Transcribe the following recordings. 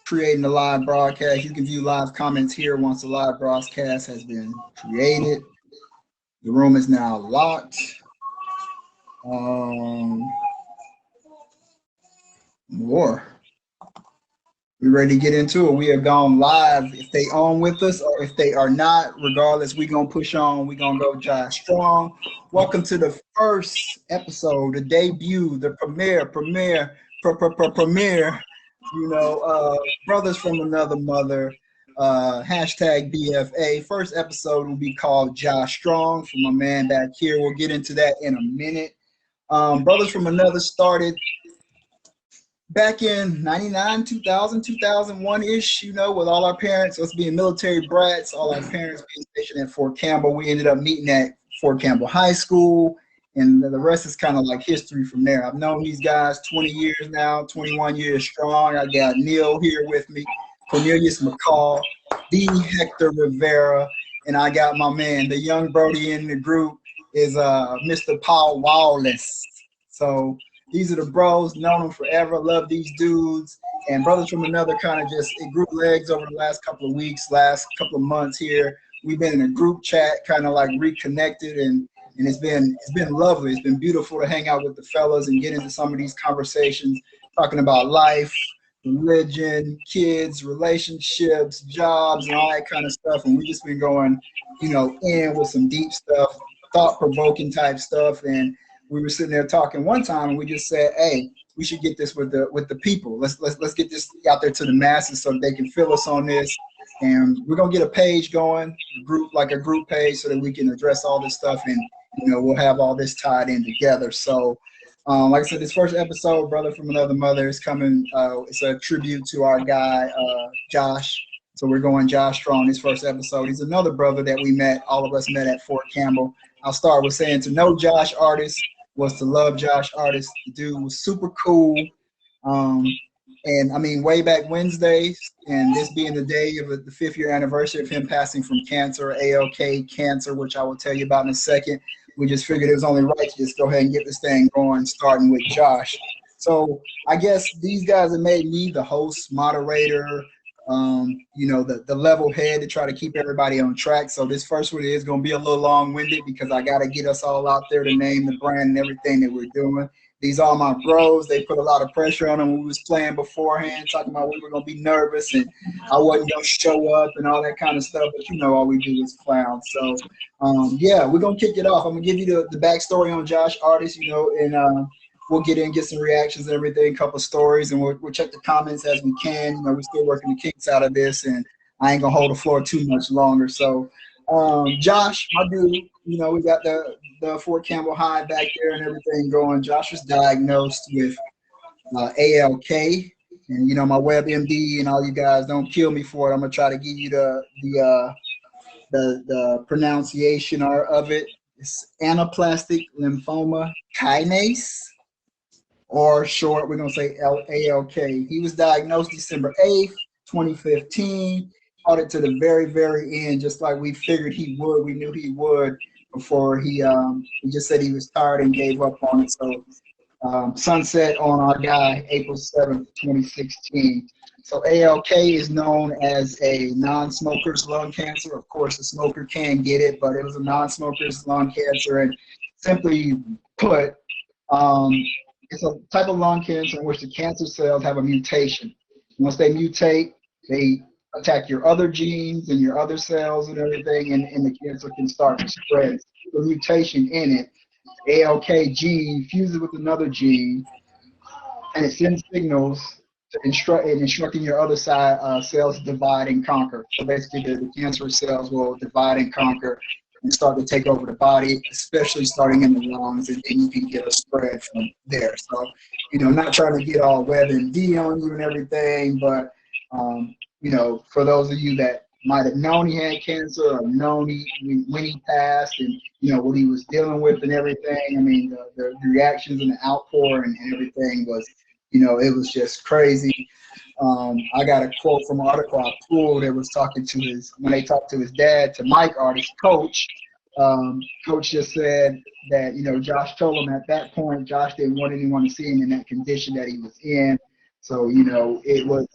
creating the live broadcast. You can view live comments here once the live broadcast has been created. The room is now locked. More. We ready to get into it. We are gone live. If they on with us or if they are not, regardless, we gonna push on. We gonna go Josh strong. Welcome to the first episode, the debut, the premiere. Brothers from another mother. Hashtag BFA. First episode will be called Josh Strong from my man back here. We'll get into that in a minute. Brothers from another started back in 99, 2000, 2001-ish, with all our parents, us being military brats, all our parents being stationed at Fort Campbell. We ended up meeting at Fort Campbell High School, and the rest is kind of like history from there. I've known these guys 20 years now, 21 years strong. I got Neil here with me, Cornelius McCall, the Hector Rivera, and I got my man, the young Brody in the group is Mr. Paul Wallace. So these are the bros, known them forever, love these dudes. And Brothers from Another kind of just, it grew legs over the last couple of weeks, last couple of months here. We've been in a group chat, kind of like reconnected, and it's been lovely. It's been beautiful to hang out with the fellas and get into some of these conversations, talking about life, religion, kids, relationships, jobs, and all that kind of stuff. And we just been going, in with some deep stuff, thought-provoking type stuff. And we were sitting there talking one time, and we just said, "Hey, we should get this with the people. Let's get this out there to the masses so that they can feel us on this." And we're gonna get a page going, a group page, so that we can address all this stuff, and we'll have all this tied in together. So, like I said, this first episode, Brother from Another Mother, is coming. It's a tribute to our guy Josh. So we're going Josh Strong this first episode. He's another brother that we met. All of us met at Fort Campbell. I'll start with saying, to know Josh Artist was to love Josh Artist. The dude was super cool. And I mean, way back Wednesday, and this being the day of the 5th year anniversary of him passing from cancer, ALK cancer, which I will tell you about in a second, we just figured it was only right to just go ahead and get this thing going, starting with Josh. So I guess these guys have made me the host, moderator, the level head to try to keep everybody on track. So this first one is going to be a little long-winded because I got to get us all out there to name the brand and everything that we're doing. These are my bros. They put a lot of pressure on them when we was playing beforehand, talking about we were going to be nervous and I wasn't going to show up and all that kind of stuff. But all we do is clown. So, we're going to kick it off. I'm going to give you the backstory on Josh Artist, and we'll get some reactions and everything, a couple of stories, and we'll check the comments as we can. We're still working the kinks out of this, and I ain't going to hold the floor too much longer. So, Josh, my dude, we got the Fort Campbell High back there and everything going. Josh was diagnosed with ALK, and my WebMD and all you guys, don't kill me for it. I'm gonna try to give you the pronunciation of it. It's anaplastic lymphoma kinase, or short, we're gonna say ALK. He was diagnosed December 8th, 2015. Fought it to the very, very end, just like we figured he would. We knew he would before he just said he was tired and gave up on it. So sunset on our guy, April 7th, 2016. So ALK is known as a non-smoker's lung cancer. Of course, a smoker can get it, but it was a non-smoker's lung cancer. And simply put, it's a type of lung cancer in which the cancer cells have a mutation. Once they mutate, they attack your other genes and your other cells and everything, and the cancer can start to spread. The mutation in it, ALK gene fuses with another gene, and it sends signals to instructing your other side cells to divide and conquer. So basically, the cancerous cells will divide and conquer and start to take over the body, especially starting in the lungs, and then you can get a spread from there. So, not trying to get all WebMD on you and everything, but for those of you that might have known he had cancer or known when he passed and, what he was dealing with and everything, I mean, the reactions and the outpour and everything was, it was just crazy. I got a quote from an article I pulled that was talking to when they talked to his dad, to Mike Artist, Coach. Coach just said that, Josh told him at that point, Josh didn't want anyone to see him in that condition that he was in. So, it was,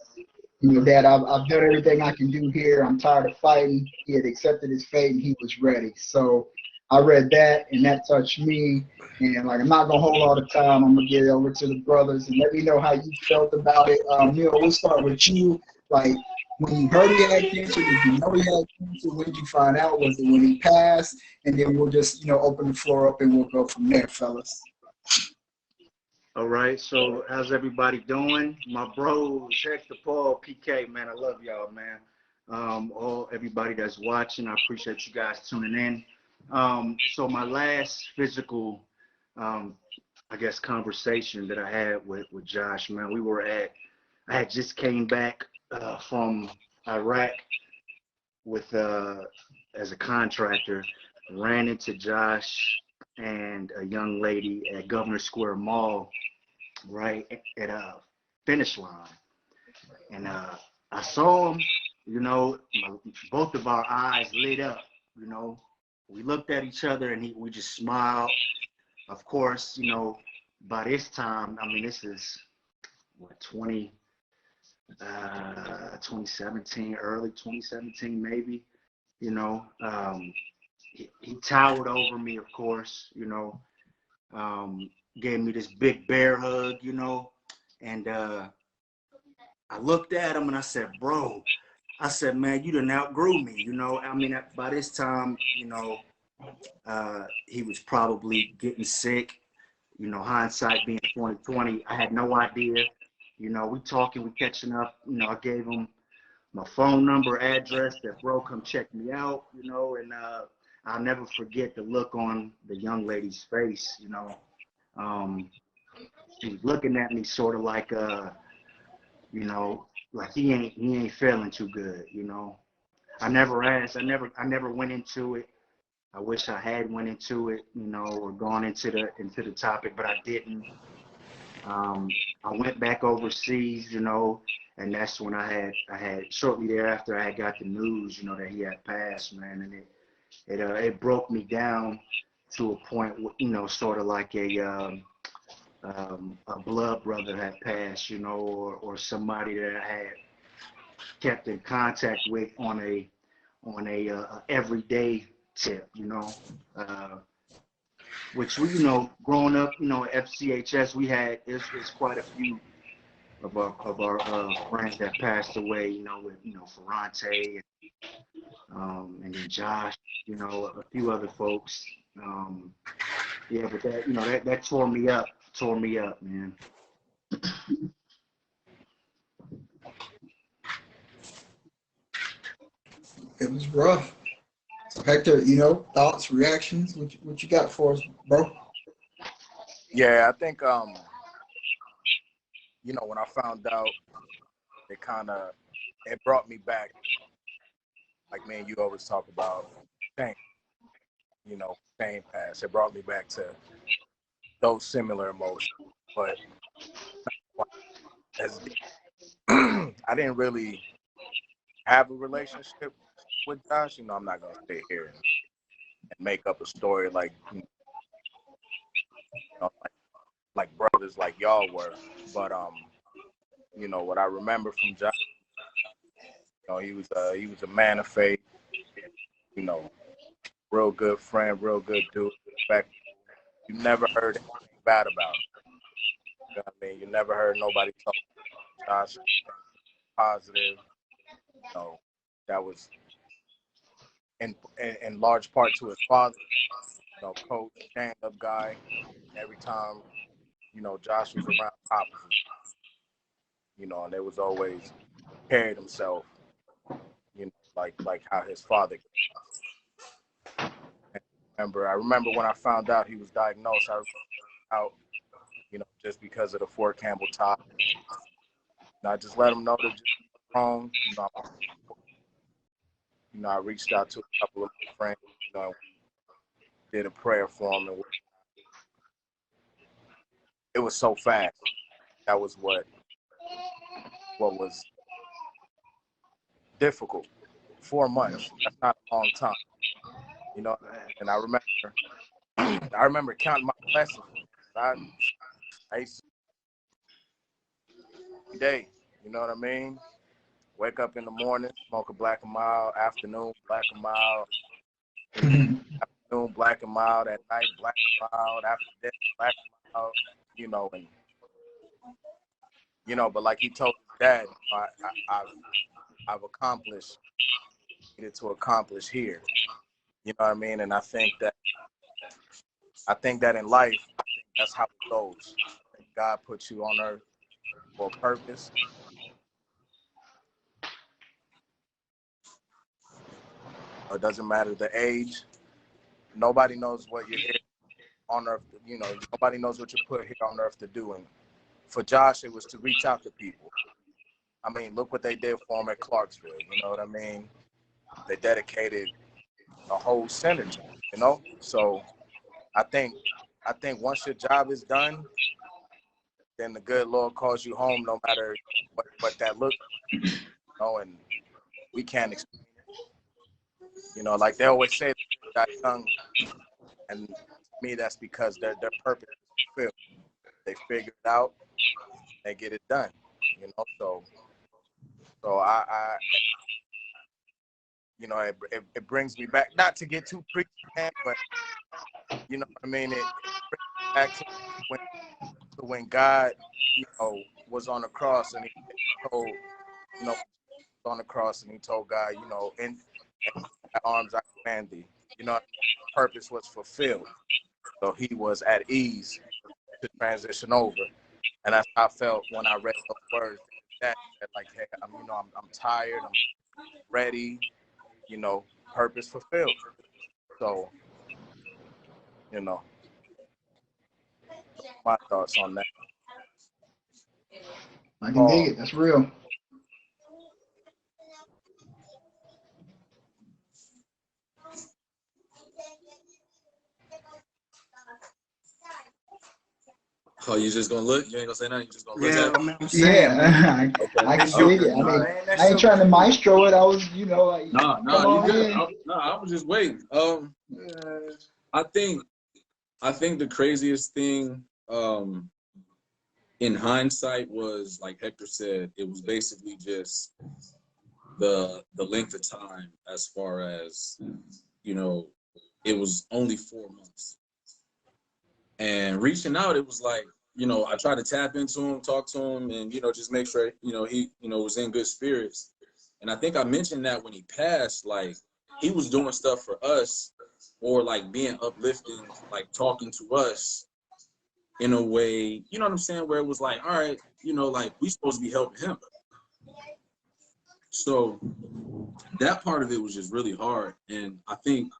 you know, Dad, I've done everything I can do here. I'm tired of fighting. He had accepted his fate and he was ready. So I read that and that touched me. And like, I'm not gonna hold all the time. I'm gonna get it over to the brothers and let me know how you felt about it. You know, we'll start with you. Like, when you heard he had cancer, did you know he had cancer? When did you find out? Was it when he passed? And then we'll just, you know, open the floor up and we'll go from there, fellas. All right, so how's everybody doing? My bros, Hector, Paul, PK, man, I love y'all, man. Everybody that's watching, I appreciate you guys tuning in. So my last physical, I guess, conversation that I had with Josh, man, I had just came back from Iraq with as a contractor, ran into Josh and a young lady at Governor Square Mall, right at a finish line, and I saw him. You know, both of our eyes lit up. You know, we looked at each other and we just smiled. Of course, you know, by this time, I mean, this is what 2017, early 2017 maybe. You know, he towered over me, of course. You know, gave me this big bear hug, you know, and I looked at him and I said, bro, I said, man, you done outgrew me, you know. I mean, by this time, you know, he was probably getting sick, you know, hindsight being 2020. I had no idea, you know, we talking, we catching up, you know, I gave him my phone number, address, that bro, come check me out, you know, and I'll never forget the look on the young lady's face, you know. She was looking at me sort of like, you know, like he ain't feeling too good, you know. I never asked, I never went into it. I wish I had went into it, you know, or gone into the topic, but I didn't. I went back overseas, you know, and that's when I had shortly thereafter I had got the news, you know, that he had passed, man, and it broke me down to a point, you know, sort of like a blood brother had passed, you know, or somebody that I had kept in contact with on a everyday tip, you know, which we, you know, growing up, you know, FCHS, we had there's quite a few of our friends that passed away, you know, with, you know, Ferrante and then Josh, you know, a few other folks. Yeah, but that, you know, that tore me up, man. It was rough. So Hector, you know, thoughts, reactions, what you got for us, bro? Yeah, I think you know, when I found out, it brought me back, like me and you always talk about shame, you know, shame past. It brought me back to those similar emotions, but as I didn't really have a relationship with Josh. You know, I'm not gonna sit here and make up a story like, you know, like brothers like y'all were. But you know, what I remember from Josh, you know, he was a man of faith. You know, real good friend, real good dude. In fact, you never heard anything bad about him. You know what I mean? You never heard nobody talk about Josh positive. You know, that was in large part to his father, you know, coach, stand-up guy. Every time, you know, Josh was around, Pop was, you know, and there was always carried himself, you know, like how his father. I remember when I found out he was diagnosed, I out, you know, just because of the Fort Campbell top. And I just let him know that just wrong. You know, I reached out to a couple of my friends, you know, did a prayer for him, and it was so fast. That was what was difficult. 4 months. That's not a long time, you know. And I remember counting my blessings. I used to every day, you know what I mean? Wake up in the morning, smoke a black and mild. Afternoon, black and mild. Afternoon, black and mild. At night, black and mild. After dinner, black and mild. You know, and you know, but like he told his dad, I've accomplished needed to accomplish here. You know what I mean? And I think that in life, I think that's how it goes. I think God puts you on earth for a purpose. It doesn't matter the age. Nobody knows what you're here on earth. You know, nobody knows what you're put here on earth to do. And for Josh, it was to reach out to people. I mean, look what they did for him at Clarksville. You know what I mean? They dedicated a whole synergy. You know, so I think once your job is done, then the good Lord calls you home, no matter what that looks like. You know, and we can't explain it. You know, like they always say, that young, and to me, that's because their purpose is fulfilled. They figure it out, they get it done. You know, so I you know, it brings me back, not to get too preachy, but you know what I mean. It brings me back to when God, you know, was on the cross and he told, you know, on the cross and he told God, you know, in my arms I command thee. You know, purpose was fulfilled. So he was at ease to transition over. And that's how I felt when I read those words. That like, hey, I'm tired, I'm ready, you know, purpose fulfilled. So, you know, my thoughts on that. I can dig it. That's real. Oh, you just gonna look? You ain't gonna say nothing? You just gonna look Yeah, at it? I mean, I'm saying, man. I can So dig it. good, I mean, man. That's I ain't so trying to good. maestro it. I was, you know, like, Nah, come you on good. in. I was just waiting. I think the craziest thing, in hindsight was, like Hector said, it was basically just the length of time, as far as, you know, it was only 4 months. And reaching out, it was like, you know, I tried to tap into him, talk to him, and, you know, just make sure, you know, he, you know, was in good spirits. And I think I mentioned that when he passed, like, he was doing stuff for us, or like being uplifting, like talking to us in a way, you know what I'm saying, where it was like, all right, you know, like, we supposed to be helping him. So that part of it was just really hard. And I think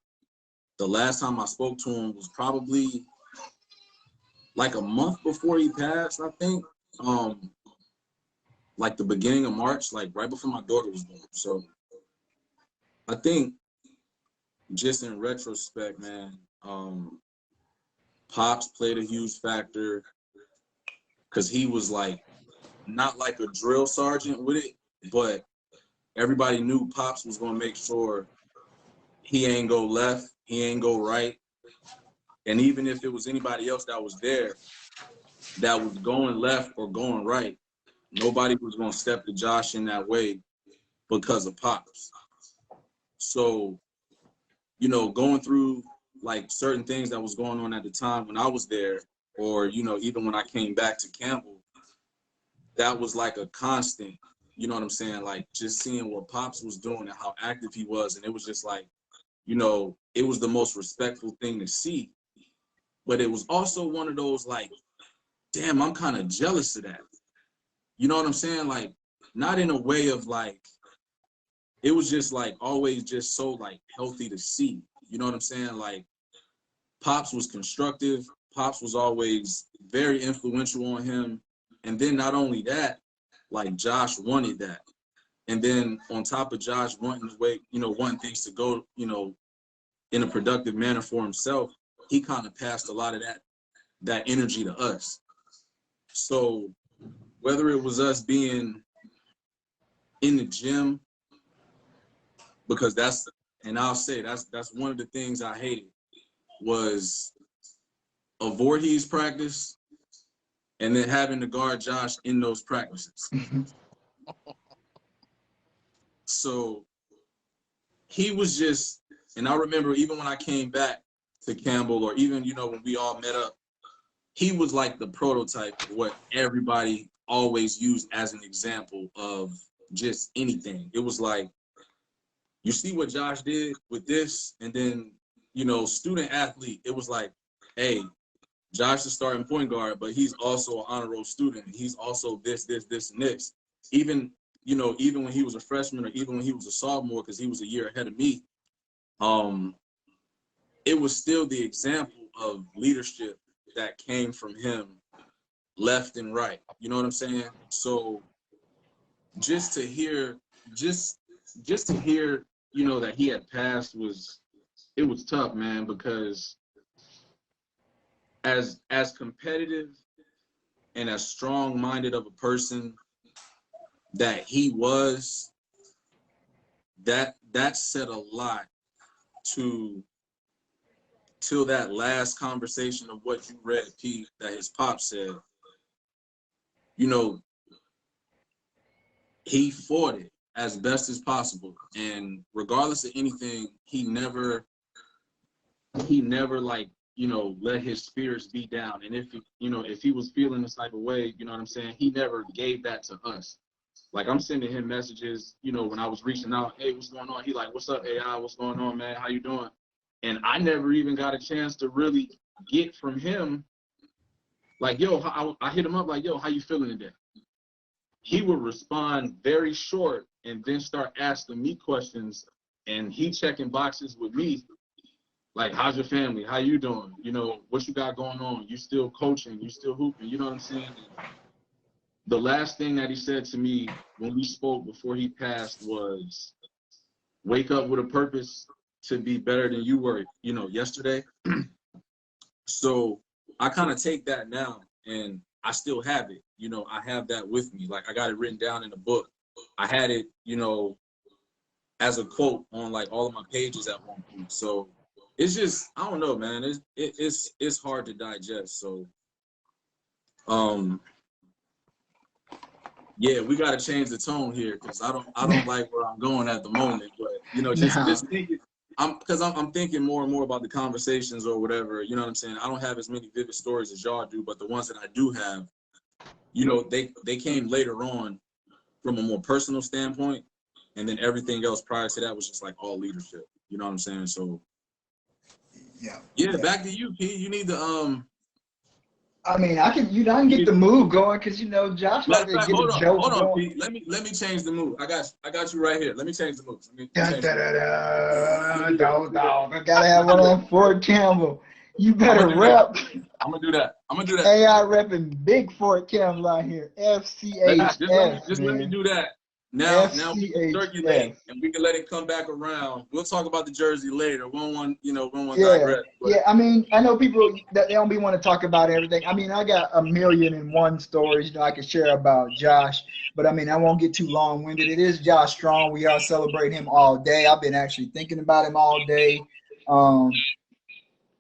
the last time I spoke to him was probably like a month before he passed, I think. Like the beginning of March, like right before my daughter was born. So I think just in retrospect, man, Pops played a huge factor, because he was like, not like a drill sergeant with it, but everybody knew Pops was gonna make sure he ain't go left, he ain't go right. And even if it was anybody else that was there that was going left or going right, nobody was gonna step to Josh in that way because of Pops. So, you know, going through like certain things that was going on at the time when I was there, or, you know, even when I came back to Campbell, that was like a constant, you know what I'm saying? Like just seeing what Pops was doing and how active he was. And it was just like, you know, it was the most respectful thing to see. But it was also one of those like, damn, I'm kind of jealous of that. You know what I'm saying? Like, not in a way of like, it was just like always just so like healthy to see. You know what I'm saying? Like, Pops was constructive. Pops was always very influential on him. And then not only that, like Josh wanted that. And then on top of Josh wanting to wait, you know, wanting things to go, you know, in a productive manner for himself, he kind of passed a lot of that energy to us. So whether it was us being in the gym, because that's, and I'll say that's one of the things I hated, was a Voorhees practice and then having to guard Josh in those practices. So he was just, and I remember even when I came back to Campbell, or even, you know, when we all met up, he was like the prototype of what everybody always used as an example of just anything. It was like, you see what Josh did with this, and then, you know, student athlete, it was like, hey, Josh is starting point guard, but he's also an honor roll student. He's also this, and this. Even, you know, even when he was a freshman, or even when he was a sophomore, because he was a year ahead of me, it was still the example of leadership that came from him left and right. You know what I'm saying? So just to hear, you know, that he had passed it was tough, man, because as competitive and as strong-minded of a person that he was, that said a lot till that last conversation of what you read, Pete, that his pop said. You know, he fought it as best as possible, and regardless of anything, he never like, you know, let his spirits be down. And if he was feeling this type of way, you know what I'm saying, he never gave that to us. Like, I'm sending him messages, you know, when I was reaching out, hey, what's going on? He like, what's up, AI? What's going on, man? How you doing? And I never even got a chance to really get from him, like, yo, I hit him up like, yo, how you feeling today? He would respond very short and then start asking me questions, and he checking boxes with me, like, how's your family? How you doing? You know, what you got going on? You still coaching? You still hooping? You know what I'm saying? The last thing that he said to me when we spoke before he passed was, wake up with a purpose to be better than you were, you know, yesterday. So I kind of take that now, and I still have it. You know, I have that with me. Like, I got it written down in a book. I had it, you know, as a quote on like all of my pages at one point. So it's just, I don't know, man. It's hard to digest. So yeah, we got to change the tone here, because I don't like where I'm going at the moment. But, you know, just thinking, I'm thinking more and more about the conversations or whatever. You know what I'm saying? I don't have as many vivid stories as y'all do, but the ones that I do have, you know, they came later on from a more personal standpoint, and then everything else prior to that was just like all leadership. You know what I'm saying? So yeah. Back to you, P. You need to I mean, I can get the move going, because, you know, Josh like to get hold a joke on, going. P. Let me change the move. I got you right here. Let me change the move. I gotta have one on Fort Campbell. You better rep. I'm gonna do that. AI repping big Fort Campbell out here. FCHS. Just let me do that. Now we can circulate, and we can let it come back around. We'll talk about the jersey later. We don't want digress. But. Yeah, I mean, I know people that they don't be want to talk about everything. I mean, I got 1,000,001 stories, you know, I can share about Josh, but I mean, I won't get too long-winded. It is Josh Strong. We are celebrating him all day. I've been actually thinking about him all day.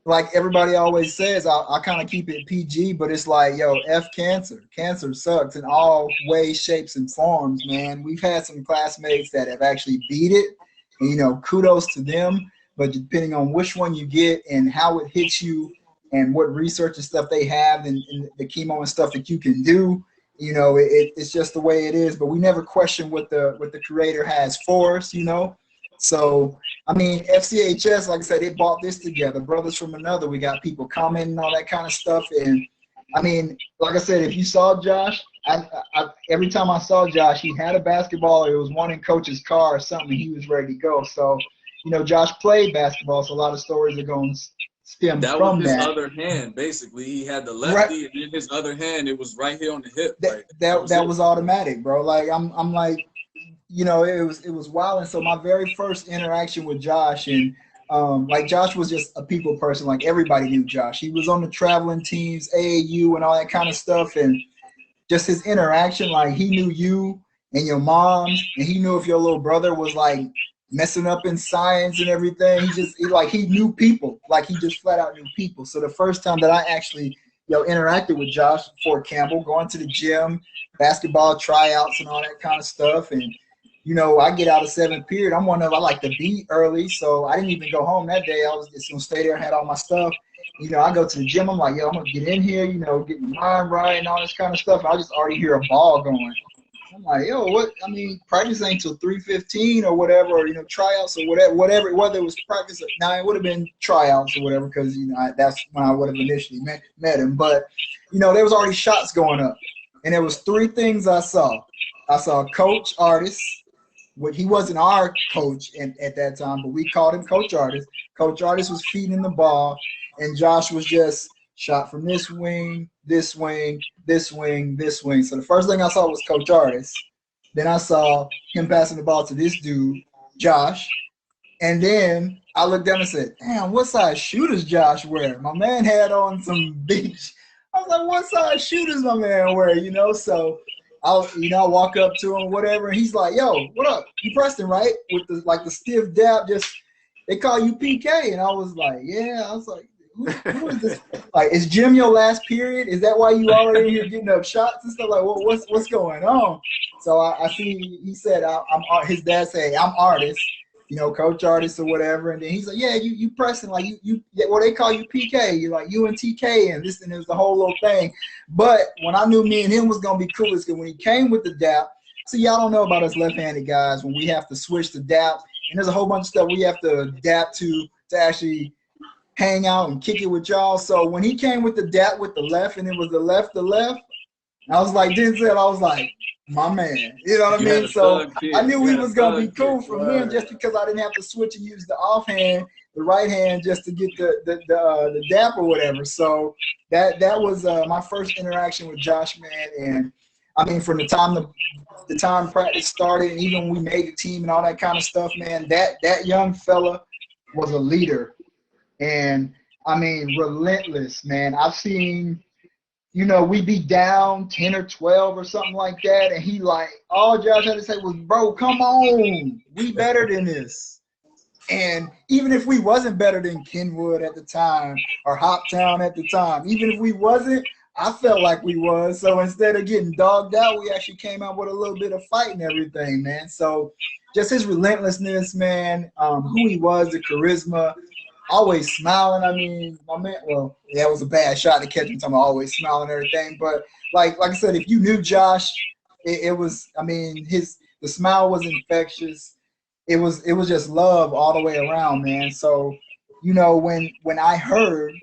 Like everybody always says, I kind of keep it PG, but it's like, yo, F cancer. Cancer sucks in all ways, shapes, and forms, man. We've had some classmates that have actually beat it, and, you know, kudos to them. But depending on which one you get and how it hits you and what research and stuff they have and the chemo and stuff that you can do, you know, it's just the way it is. But we never question what the creator has for us, you know. So, I mean, FCHS, like I said, it brought this together. Brothers from Another, we got people commenting, all that kind of stuff. And, I mean, like I said, if you saw Josh, every time I saw Josh, he had a basketball, or it was one in Coach's car or something, and he was ready to go. So, you know, Josh played basketball, so a lot of stories are going to stem that from was his that. other hand, basically. He had the lefty, and in his other hand, it was right here on the hip. That was automatic, bro. Like, I'm like, you know, it was wild. And so my very first interaction with Josh, and like, Josh was just a people person. Like, everybody knew Josh. He was on the traveling teams, AAU, and all that kind of stuff. And just his interaction, like, he knew you and your moms, and he knew if your little brother was like messing up in science and everything. He knew people. Like, he just flat out knew people. So the first time that I actually, you know, interacted with Josh Fort Campbell, going to the gym, basketball tryouts and all that kind of stuff, and You know, I get out of seventh period. I'm one of, I like to be early, so I didn't even go home that day. I was just gonna stay there and had all my stuff. You know, I go to the gym. I'm like, yo, I'm gonna get in here. You know, get my mind right and all this kind of stuff. I just already hear a ball going. I'm like, yo, what? I mean, practice ain't till 3:15 or whatever, or you know, tryouts or whatever. Whether it was practice, now it would have been tryouts or whatever, because you know that's when I would have initially met him. But you know, there was already shots going up, and there was three things I saw. I saw Coach Artis. He wasn't our coach at that time, but we called him Coach Artis. Coach Artis was feeding the ball, and Josh was just shot from this wing, this wing, this wing, this wing. So the first thing I saw was Coach Artis. Then I saw him passing the ball to this dude, Josh. And then I looked down and said, damn, what size shooters Josh wear? My man had on some beach. I was like, what size shooters my man wear, you know? So I walk up to him, whatever, and he's like, yo, what up? You Preston, right? With the stiff dab, they call you PK. And I was like, yeah. I was like, who is this? Like, is Jim your last period? Is that why you already here getting up shots and stuff? Like, what's going on? So I see he said, his dad said, I'm Artis, you know, Coach Artis or whatever. And then he's like, yeah, you Preston, like they call you PK. You're like you and TK and this, and it was the whole little thing. But when I knew me and him was gonna be cool, is because when he came with the dap, so y'all don't know about us left-handed guys when we have to switch the dap, and there's a whole bunch of stuff we have to adapt to actually hang out and kick it with y'all. So when he came with the dap with the left, and it was the left, I was like Denzel, I was like, my man, you know what I mean? So I knew we was gonna be cool from him, just because I didn't have to switch and use the offhand, the right hand, just to get the dap or whatever. So that was my first interaction with Josh, man. And I mean, from the time practice started, and even when we made the team and all that kind of stuff, man, that young fella was a leader, and I mean, relentless, man. I've seen, you know, we be down 10 or 12 or something like that, and he like, all Josh had to say was, bro, come on, we better than this. And even if we wasn't better than Kenwood at the time or Hoptown at the time, even if we wasn't, I felt like we was. So instead of getting dogged out, we actually came out with a little bit of fight and everything, man. So just his relentlessness, man, who he was, the charisma, always smiling. I mean, my man, well, yeah, it was a bad shot to catch him talking about always smiling and everything. But like I said, if you knew Josh, it was, I mean, the smile was infectious. It was just love all the way around, man. So, you know, when I heard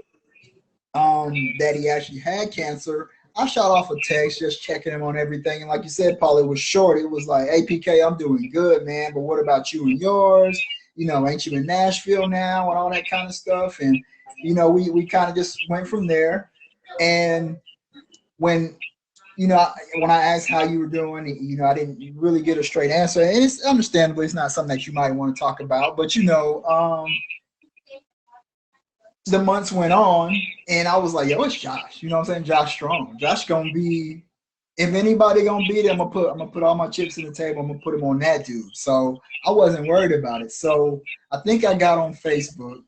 that he actually had cancer, I shot off a text just checking him on everything. And like you said, Paul, it was short. It was like, hey, PK, I'm doing good, man. But what about you and yours? You know, ain't you in Nashville now and all that kind of stuff? And, you know, we kind of just went from there. And when I asked how you were doing, you know, I didn't really get a straight answer. And it's understandably, it's not something that you might want to talk about. But, you know, the months went on, and I was like, yo, it's Josh. You know what I'm saying? Josh Strong. Josh going to be, if anybody going to beat him, I'm going to put all my chips in the table. I'm going to put him on that dude. So I wasn't worried about it. So I think I got on Facebook,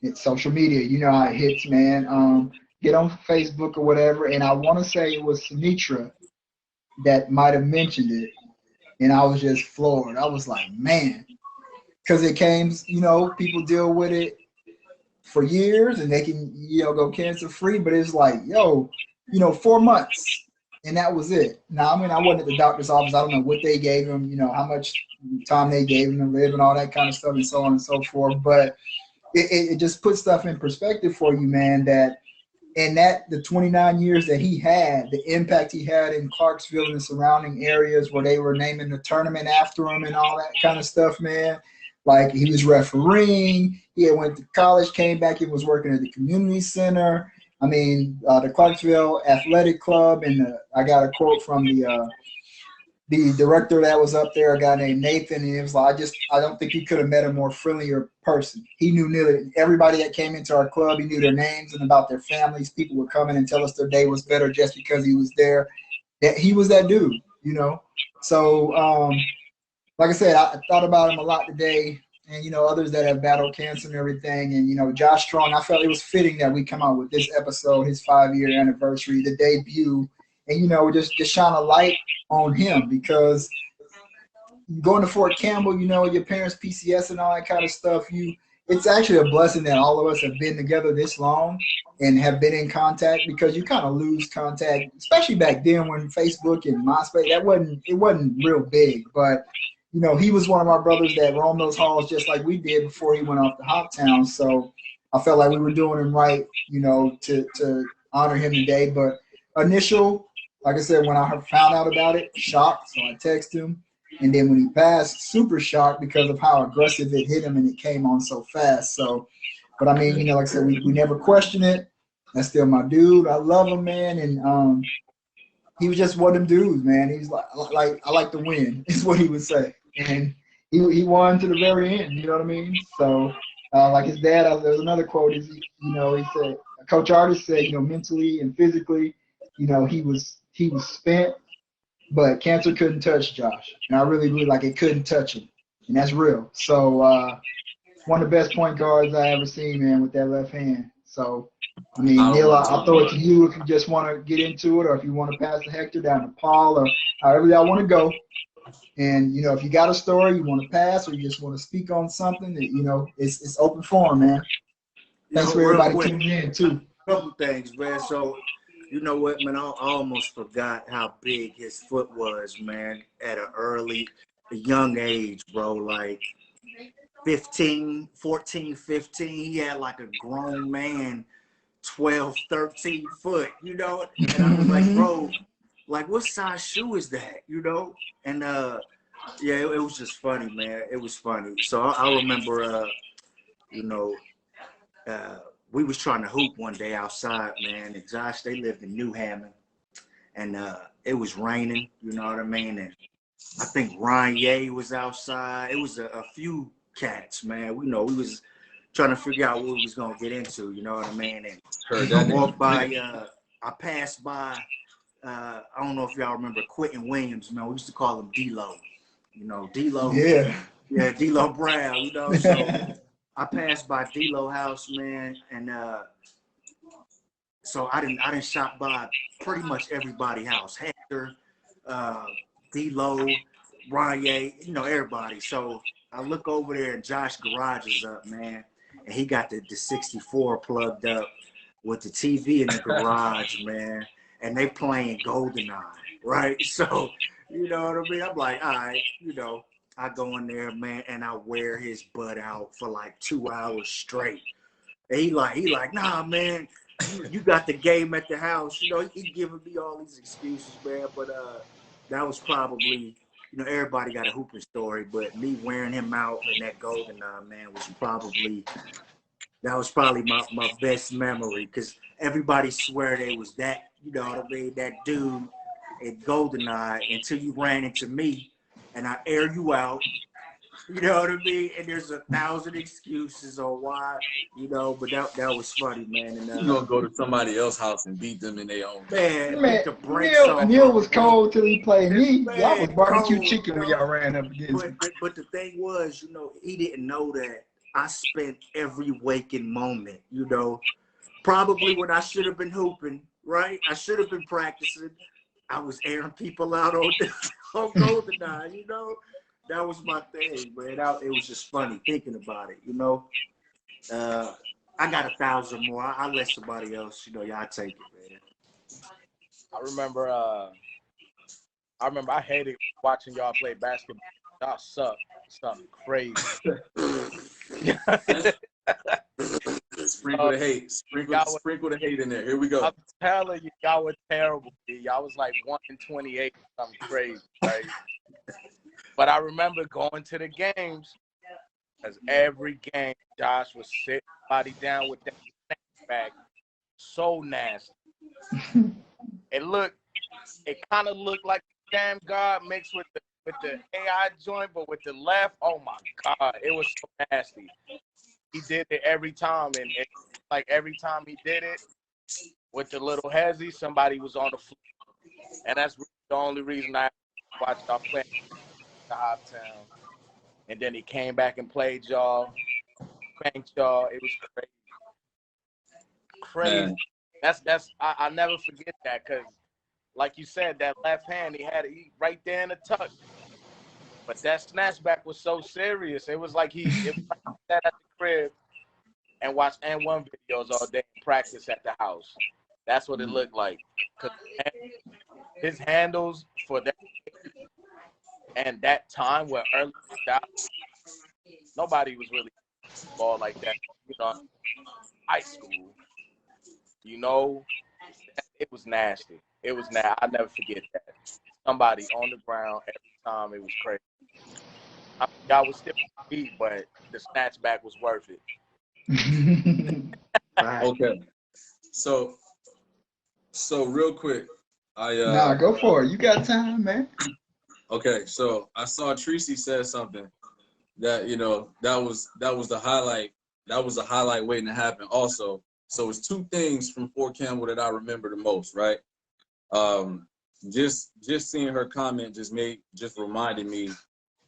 it's social media. You know how it hits, man. Get on Facebook or whatever, and I want to say it was Sinitra that might have mentioned it, and I was just floored. I was like, man, because it came, you know, people deal with it for years, and they can, you know, go cancer-free, but it's like, yo, you know, 4 months, and that was it. Now, I mean, I wasn't at the doctor's office. I don't know what they gave him, you know, how much time they gave him to live and all that kind of stuff and so on and so forth, but it just puts stuff in perspective for you, man, that and that the 29 years that he had, the impact he had in Clarksville and the surrounding areas where they were naming the tournament after him and all that kind of stuff, man. Like, he was refereeing, he had went to college, came back, he was working at the community center. I mean, the Clarksville Athletic Club, and I got a quote from the director that was up there, a guy named Nathan, and it was like, I don't think he could have met a more friendlier person. He knew nearly everybody that came into our club. He knew their names and about their families. People would come in and tell us their day was better just because he was there. He was that dude, you know. So, like I said, I thought about him a lot today, and, you know, others that have battled cancer and everything. And, you know, Josh Strong, I felt it was fitting that we come out with this episode, his 5-year anniversary, the debut, and, you know, just shine a light on him, because going to Fort Campbell, you know, your parents' PCS and all that kind of stuff, it's actually a blessing that all of us have been together this long and have been in contact, because you kind of lose contact, especially back then when Facebook and MySpace, it wasn't real big. But, you know, he was one of our brothers that roamed those halls just like we did before he went off to Hoptown. So I felt like we were doing him right, you know, to honor him today. But initial, like I said, when I found out about it, shocked. So I texted him. And then when he passed, super shocked because of how aggressive it hit him and it came on so fast. So, but I mean, you know, like I said, we never question it. That's still my dude. I love him, man. And he was just one of them dudes, man. He's like I like to win, is what he would say. And he won to the very end, you know what I mean? So, like his dad, there's another quote, you know, he said, Coach Artis said, you know, mentally and physically, you know, he was spent. But cancer couldn't touch Josh. And I really believe like it couldn't touch him. And that's real. So one of the best point guards I ever seen, man, with that left hand. So, I mean, Neil, I'll throw it to you if you just want to get into it, or if you want to pass the Hector down to Paul, or however y'all want to go. And, you know, if you got a story you want to pass, or you just want to speak on something, that, you know, it's open forum, man. Thanks for everybody tuning in, too. A couple things, man. So, you know what, man, I almost forgot how big his foot was, man, at a young age, bro. Like 14, 15, he had like a grown man, 12, 13 foot, you know? And I was like, bro, like, what size shoe is that, you know? And, yeah, it was just funny, man. It was funny. So I remember, you know, we was trying to hoop one day outside, man, and Josh, they lived in New Hammond, and it was raining, you know what I mean? And I think Ryan Ye was outside. It was a few cats, man. We was trying to figure out what we was gonna get into, you know what I mean? And I walked by, I passed by, I don't know if y'all remember Quentin Williams, man. We used to call him D-Lo, you know, D-Lo. Yeah, D-Lo Brown, you know, so I passed by D-Lo house, man, and so I didn't shop by pretty much everybody's house. Hector, D-Lo, Ranye, you know, everybody. So I look over there and Josh garage is up, man, and he got the 64 plugged up with the TV in the garage, man, and they playing GoldenEye, right? So, you know what I mean? I'm like, all right, you know. I go in there, man, and I wear his butt out for like 2 hours straight. And he like, nah, man, you got the game at the house. You know, he giving me all these excuses, man. But that was probably, you know, everybody got a hooping story, but me wearing him out in that GoldenEye, man, was probably my best memory, because everybody swear they was that, you know what I mean, that dude at GoldenEye until you ran into me. And I air you out, you know what I mean? And there's 1,000 excuses on why, you know, but that was funny, man. And you gonna go to somebody else's house and beat them in their own man, Neil was cold till he played me. Y'all was barbecue cold, chicken when y'all ran up against me. But the thing was, you know, he didn't know that I spent every waking moment, you know, probably when I should have been hooping, right? I should have been practicing. I was airing people out on GoldenEye, you know? That was my thing, man. It was just funny thinking about it, you know? I got 1,000 more. I'll let somebody else, you know, y'all take it, man. I remember I hated watching y'all play basketball. Y'all suck. Something crazy. Sprinkle the hate. Sprinkle the hate in there. Here we go. I'm telling you, y'all were terrible. Y'all was like 1-28, something crazy, right? But I remember going to the games, because every game, Josh was sitting body down with that bag, so nasty. It kind of looked like Damn God mixed with the AI joint, but with the left, oh my God, it was so nasty. He did it every time, and like every time he did it with the little hezzy, somebody was on the floor, and that's the only reason I watched y'all play the Hoptown. And then he came back and played y'all, spanked y'all. It was crazy. That's I never forget that, because like you said, that left hand he right there in the tuck. But that snatchback was so serious. It was like it was like he sat at the crib and watched S1E1 videos all day and practice at the house. That's what it looked like. 'Cause his handles for that and that time where early 2000s, nobody was really ball like that. You know, high school. You know, it was nasty. It was nasty. I'll never forget that. Somebody on the ground every time. It was crazy. Y'all was still beat, but the snatchback was worth it. Okay. So real quick, Nah, go for it. You got time, man. Okay, so I saw Tracy said something that, you know, that was the highlight. That was a highlight waiting to happen also. So it's two things from Fort Campbell that I remember the most, right? Just seeing her comment just reminded me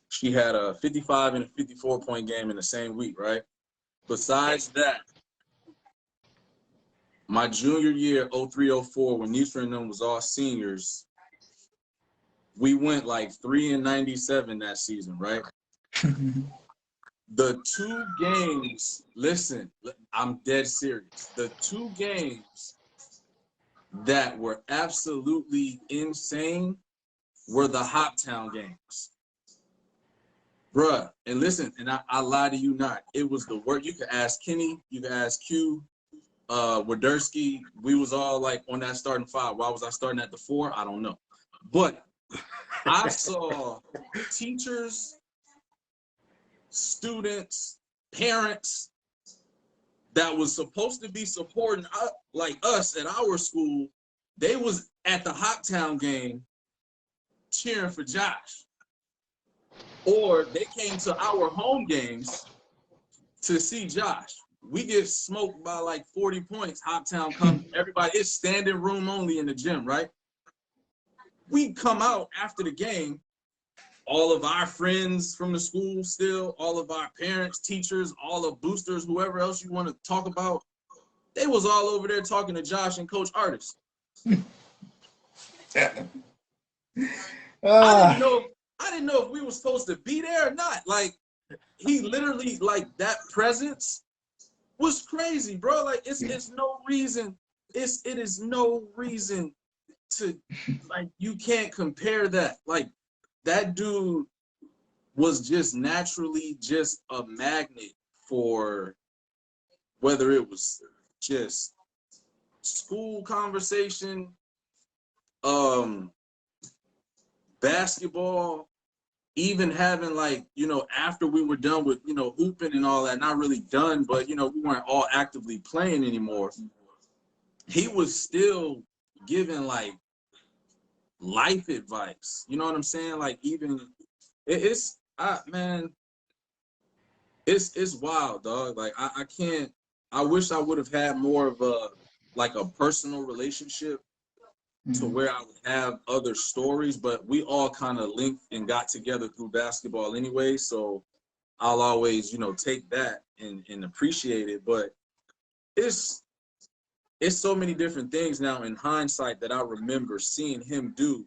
she had a 55 and a 54-point game in the same week, right? Besides that, my junior year, 03-04, when Nisha and them was all seniors, we went like 3-97 that season, right? The two games, listen, I'm dead serious. The two games that were absolutely insane were the Hoptown games. Bruh, and listen, and I lie to you not. It was the work. You could ask Kenny, you could ask Q, Wadersky. We was all like on that starting five. Why was I starting at the 4? I don't know. But I saw teachers, students, parents that was supposed to be supporting like us at our school. They was at the Hoptown game cheering for Josh. Or they came to our home games to see Josh. We get smoked by like 40 points. Hoptown comes, everybody, it's standing room only in the gym, right? We come out after the game, all of our friends from the school still, all of our parents, teachers, all the boosters, whoever else you want to talk about, they was all over there talking to Josh and Coach Artis. I didn't know if we were supposed to be there or not. Like, he literally, like, that presence was crazy, bro. Like, it's no reason. It is no reason to, like, you can't compare that. Like, that dude was just naturally just a magnet for whether it was just school conversation, basketball, even having like, you know, after we were done with, you know, hooping and all that, not really done, but, you know, we weren't all actively playing anymore. He was still giving like life advice. You know what I'm saying? Like even it's wild, dog. Like I can't, I wish I would have had more of a, like a personal relationship to where I would have other stories, but we all kind of linked and got together through basketball anyway. So I'll always, you know, take that and appreciate it. But it's so many different things now in hindsight that I remember seeing him do.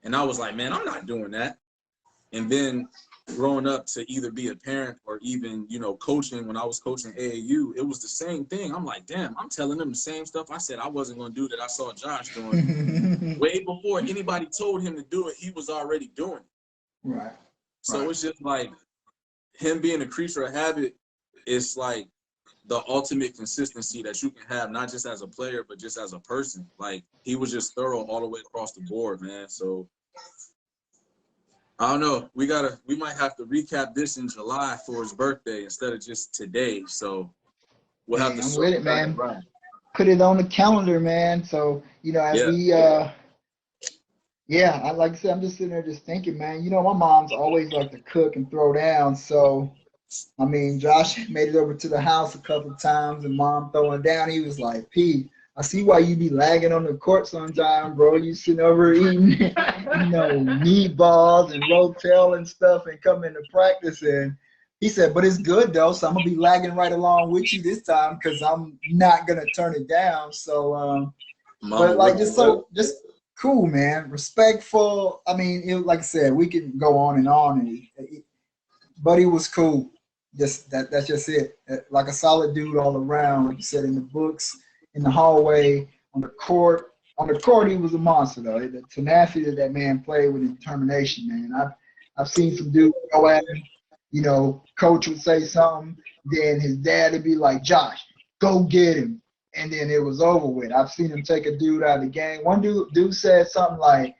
And I was like, man, I'm not doing that. And then growing up to either be a parent or even, you know, coaching, when I was coaching AAU, it was the same thing. I'm like, damn, I'm telling them the same stuff I said I wasn't going to do that I saw Josh doing. Way before anybody told him to do it, he was already doing it. Right. So it's just like him being a creature of habit. It's like the ultimate consistency that you can have, not just as a player, but just as a person. Like, he was just thorough all the way across the board, man. So I don't know. We might have to recap this in July for his birthday instead of just today. So we'll have to. I'm with it, man. Put it on the calendar, man. So, you know, as we, I like I said, I'm just sitting there just thinking, man, you know, my mom's always liked to cook and throw down. So, I mean, Josh made it over to the house a couple of times and mom throwing down. He was like, P, I see why you be lagging on the court sometime, bro. You sitting over eating, you know, meatballs and rotel and stuff and coming to practice. And he said, but it's good, though. So I'm going to be lagging right along with you this time because I'm not going to turn it down. So, but like just cool, man. Respectful. I mean, like I said, we can go on and on, but he was cool. Just that's just it. Like a solid dude all around. Like you said, in the books, in the hallway, on the court. On the court, he was a monster, though. The tenacity that man played with, determination, man. I've seen some dudes go at him. You know, coach would say something, then his dad would be like, "Josh, go get him," and then it was over with. I've seen him take a dude out of the game. One dude said something like,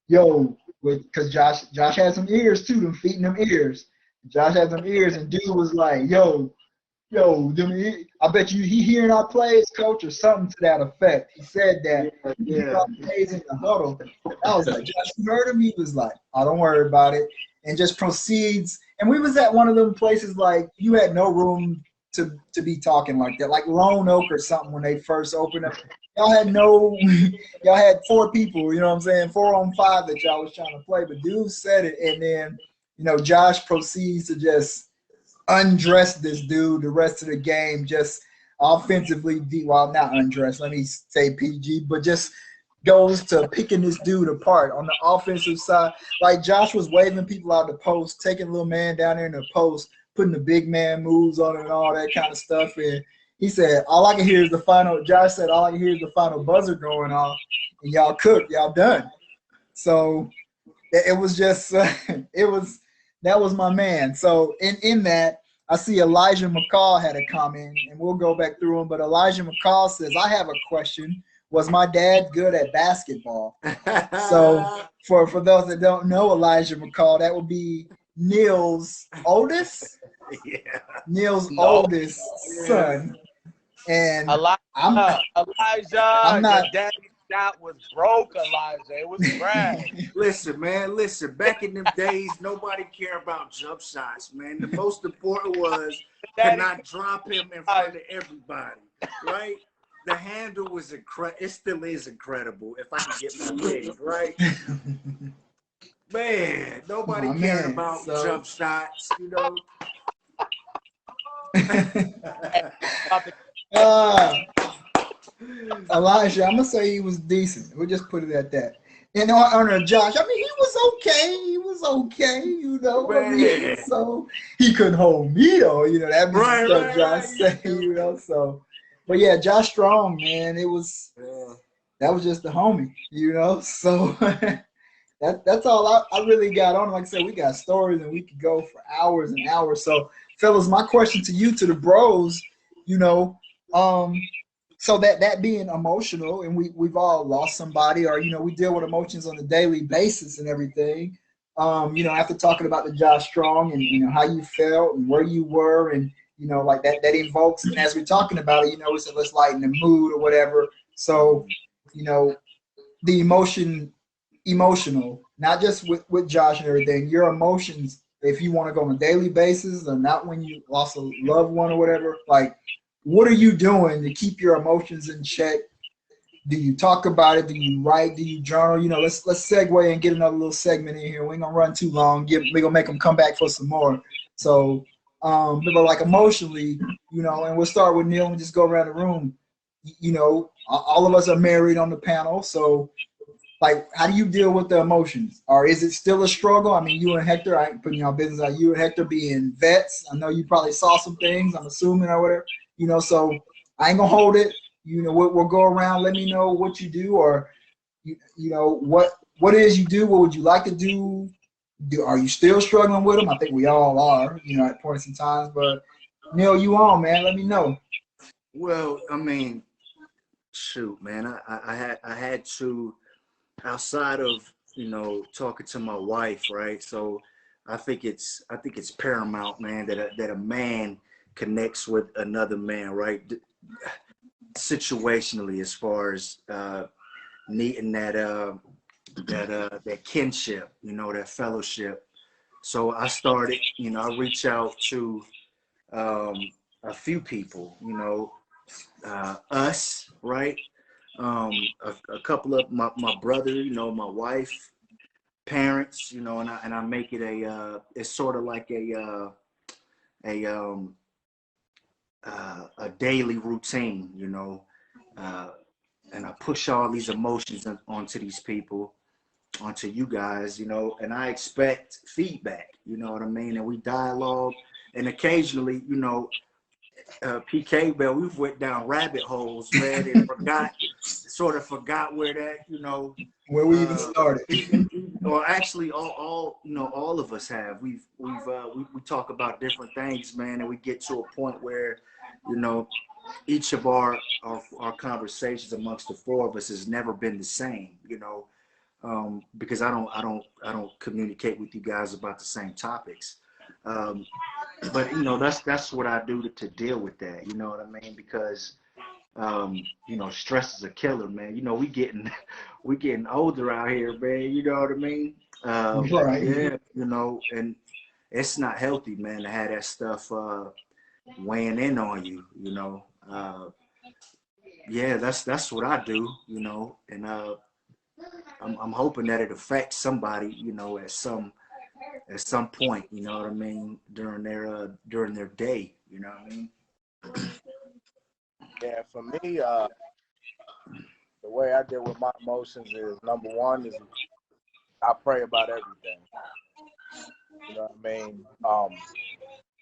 "Yo," because Josh had some ears too, them feet and them ears. Josh had some ears, and dude was like, "Yo, I bet you he hearing our plays, coach, or something to that effect." He said that. He hearing our plays in the huddle. I was like, "Josh, you heard him?" He was like, "Oh, don't worry about it," and just proceeds. And we was at one of them places like you had no room to be talking like that, like Lone Oak or something when they first opened up. Y'all had y'all had 4 people, you know what I'm saying, 4 on 5 that y'all was trying to play. But dude said it, and then Josh proceeds to just undress this dude the rest of the game, just offensively. Well, not undressed. Let me say PG, but just goes to picking this dude apart on the offensive side. Like Josh was waving people out the post, taking little man down there in the post, putting the big man moves on him and all that kind of stuff. And he said, all I can hear is the final. Josh said, all I can hear is the final buzzer going off, and y'all cooked, y'all done. So it was just, that was my man. So in that, I see Elijah McCall had a comment, and we'll go back through them. But Elijah McCall says, I have a question. Was my dad good at basketball? So for those that don't know Elijah McCall, that would be Neil's oldest. Yeah. Neil's oldest son. And Elijah, I'm not. your daddy's shot was broke, Elijah. It was trash. Listen, man. Listen. Back in them days, nobody cared about jump shots, man. The most important was to not drop him in front of everybody, right? The handle was incredible. It still is incredible if I can get my legs right. Man, nobody cared about jump shots, Elijah, I'm gonna say he was decent. We'll just put it at that. And on Josh, I mean, he was okay. He was okay, I mean, so he couldn't hold me though. That was stuff Josh said, So, but yeah, Josh Strong, man, that was just the homie, So that's all I really got on. Like I said, we got stories and we could go for hours and hours. So, fellas, my question to you, to the bros, so that being emotional, and we've all lost somebody, or we deal with emotions on a daily basis and everything. After talking about the Josh Strong and how you felt and where you were, and like that invokes, and as we're talking about it, we said let's lighten the mood or whatever. So, the emotional, not just with Josh and everything, your emotions, if you want to go on a daily basis or not when you lost a loved one or whatever, like, what are you doing to keep your emotions in check? Do you talk about it? Do you write? Do you journal? Let's segue and get another little segment in here. We ain't gonna run too long. We're gonna make them come back for some more. So, but like emotionally, and we'll start with Neil and just go around the room. All of us are married on the panel, so like, how do you deal with the emotions? Or is it still a struggle? I mean, you and Hector, I ain't putting y'all business out. You and Hector being vets, I know you probably saw some things, I'm assuming, or whatever. So I ain't gonna hold it. We'll go around. Let me know what you do, or what it is you do. What would you like to do? Are you still struggling with them? I think we all are, at points in times. But Neil, you on, man? Let me know. Well, I mean, shoot, man. I had to, outside of talking to my wife, right? So I think it's paramount, man, that a man connects with another man, right? Situationally, as far as needing that kinship, that fellowship. So I started, I reach out to a few people, us, right? A couple of my brother, my wife, parents, and I make it it's sort of like a daily routine, I push all these emotions onto these people, onto you guys, you know, and I expect feedback, you know what I mean? And we dialogue, and occasionally, you know, PK, man, we've went down rabbit holes, man, and sort of forgot where that, you know, where we even started. Or actually, all you know, all of us have. We talk about different things, man, and we get to a point where, you know, each of our conversations amongst the four of us has never been the same, you know, because I don't communicate with you guys about the same topics. But you know, that's what I do to deal with that. You know what I mean? Because you know, stress is a killer, man. You know, we getting older out here, man. You know what I mean? Right. Yeah, you know, and it's not healthy, man, to have that stuff weighing in on you. You know, yeah, that's what I do. You know, and I'm hoping that it affects somebody. You know, at some point. You know what I mean? During their day. You know what I mean? Yeah, for me, the way I deal with my emotions is, number one is I pray about everything. You know what I mean?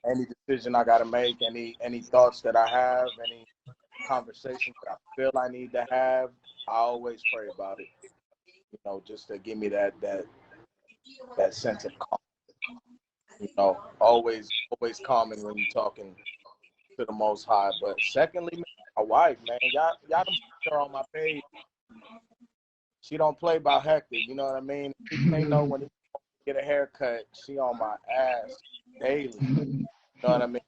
Any decision I gotta make, any thoughts that I have, any conversations that I feel I need to have, I always pray about it. You know, just to give me that sense of calm. You know, always calming when you're talking to the Most High. But secondly, man, my wife, man, y'all done put her on my page. She don't play about Hector. You know what I mean? They know when he get a haircut, she on my ass daily. You know what I mean?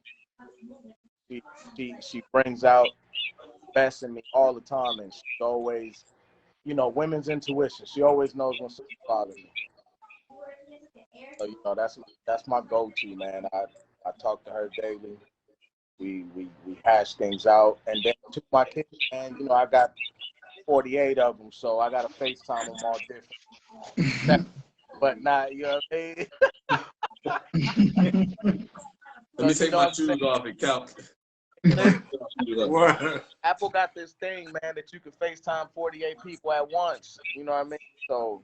She brings out the best in me all the time, and she's always, you know, women's intuition. She always knows when something bothers me. So, you know, that's my go-to, man. I talk to her daily. We hash things out, and then to my kids, man, you know, I got 48 of them, so I got to FaceTime them all different. But not, you know what I mean? Let me take my shoes off and count. Apple got this thing, man, that you can FaceTime 48 people at once. You know what I mean? So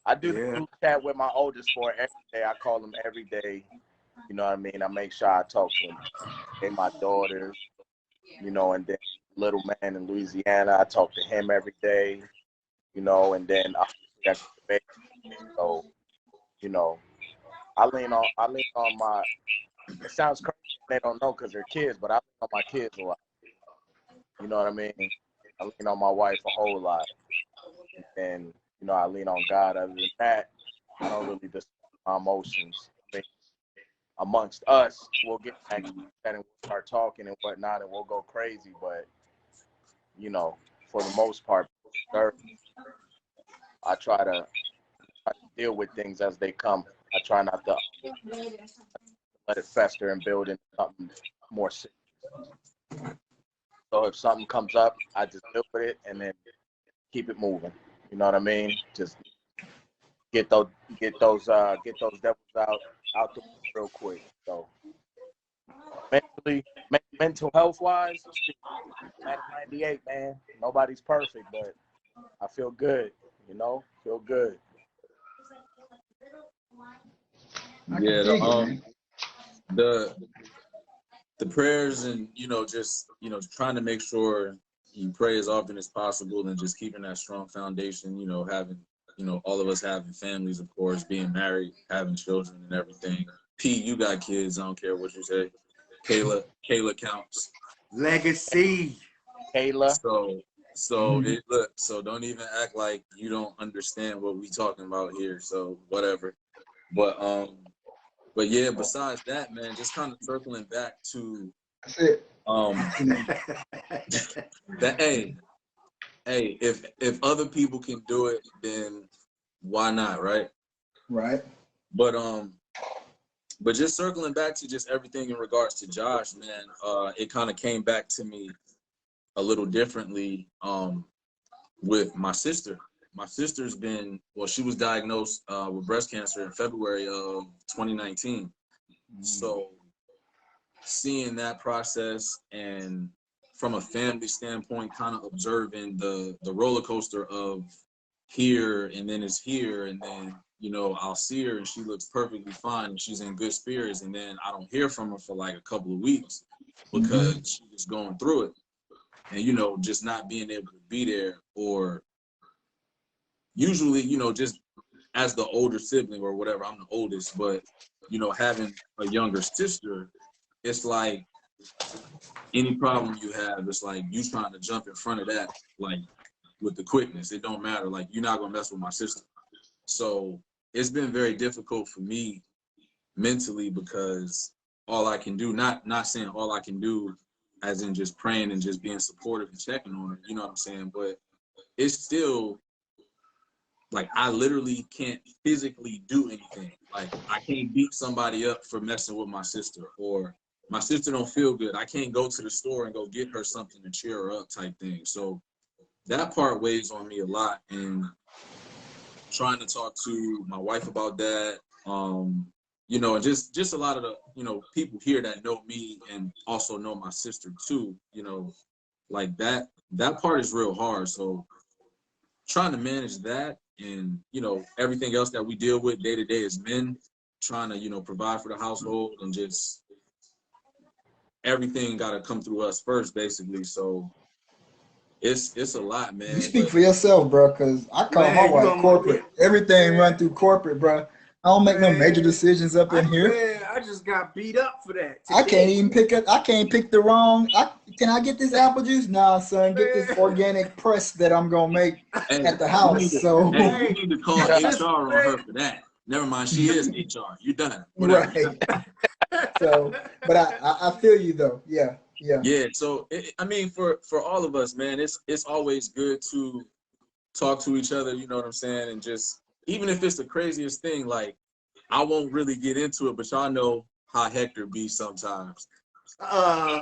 I do the group chat with my oldest four every day. I call them every day. You know what I mean? I make sure I talk to them. They my daughters, you know, and then little man in Louisiana, I talk to him every day, you know, and then I got the baby. So, you know, I lean on my, it sounds crazy they don't know because they're kids, but I lean on my kids a lot. You know what I mean? I lean on my wife a whole lot. And, you know, I lean on God. Other than that, I don't really discuss my emotions. I mean, amongst us, we'll get back to that and we'll start talking and whatnot, and we'll go crazy. But, you know, for the most part, I try to deal with things as they come. I try not to let it fester and build into something more serious. So if something comes up, I just deal with it and then keep it moving. You know what I mean? Just get those devils out the real quick. So mental health wise, I'm at 98, man. Nobody's perfect, but I feel good. You know, feel good. Yeah, the prayers and, you know, just, you know, trying to make sure you pray as often as possible and just keeping that strong foundation, you know, having, you know, all of us having families, of course, being married, having children and everything. P, you got kids, I don't care what you say. Kayla counts. Legacy. Kayla. So look, so don't even act like you don't understand what we talking about here. So whatever. But yeah, besides that, man, just kind of circling back to That's it. that hey, if other people can do it, then why not, right? Right. But just circling back to just everything in regards to Josh, man, it kind of came back to me a little differently with my sister. My sister's been, well, she was diagnosed with breast cancer in February of 2019. So seeing that process and from a family standpoint, kind of observing the roller coaster of here and then it's here, and then, you know, I'll see her and she looks perfectly fine and she's in good spirits, and then I don't hear from her for like a couple of weeks because she was going through it. And, you know, just not being able to be there, or usually, you know, just as the older sibling or whatever, I'm the oldest, but, you know, having a younger sister, it's like any problem you have, it's like you trying to jump in front of that, like with the quickness. It don't matter. Like, you're not gonna mess with my sister. So it's been very difficult for me mentally, because all I can do, not saying all I can do as in just praying and just being supportive and checking on her, you know what I'm saying? But it's still like, I literally can't physically do anything. Like, I can't beat somebody up for messing with my sister, or my sister don't feel good, I can't go to the store and go get her something to cheer her up type thing. So that part weighs on me a lot, and trying to talk to my wife about that, you know, and just a lot of the, you know, people here that know me and also know my sister too, you know, like that part is real hard. So trying to manage that, and, you know, everything else that we deal with day to day as men, trying to, you know, provide for the household, and just everything got to come through us first, basically. So it's a lot, man. You speak for yourself, bro, because I call my wife corporate. Everything run through corporate, bro. I don't make no major decisions up in here. Man, I just got beat up for that today. I can't even pick up. I can't pick the wrong. Can I get this apple juice? Nah, son. Get this organic press that I'm gonna make at the house. You need to call HR on her for that. Never mind, she is HR. You done. Whatever. Right. So, but I feel you though. Yeah. Yeah. So I mean, for all of us, man, it's always good to talk to each other. You know what I'm saying? And just, even if it's the craziest thing, like, I won't really get into it, but y'all know how Hector be sometimes. Bro,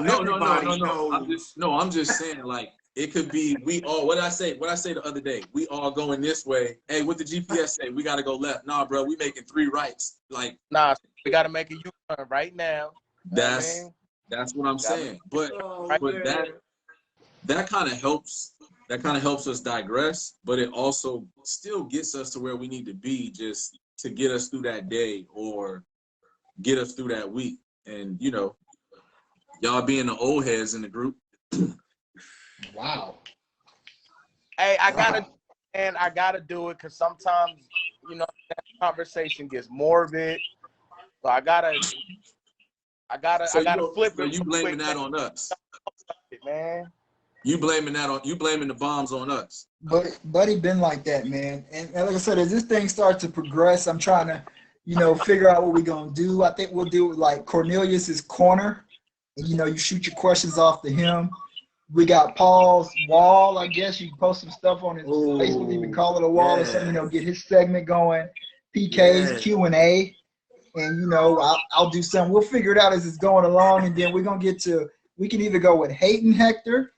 No, I'm just saying, like, it could be, we all, what I say the other day, we all going this way. Hey, what the GPS say? We got to go left. Nah, bro, we making 3 rights. Like, nah, we got to make a U-turn right now. That's what I'm saying. But that kind of helps. That kind of helps us digress, but it also still gets us to where we need to be, just to get us through that day or get us through that week. And, you know, y'all being the old heads in the group. Wow. Hey, I gotta do it, because sometimes, you know, that conversation gets morbid. So I gotta flip it. So you blaming that on us, man? You blaming the bombs on us. Buddy been like that, man. And like I said, as this thing starts to progress, I'm trying to, you know, figure out what we're gonna do. I think we'll do like Cornelius's corner. And, you know, you shoot your questions off to him. We got Paul's wall. I guess you can post some stuff on his Facebook. You can call it a wall or something. You know, get his segment going. PK's Q&A, and you know, I'll do something. We'll figure it out as it's going along, and then we're gonna get to. We can either go with Hayden Hector,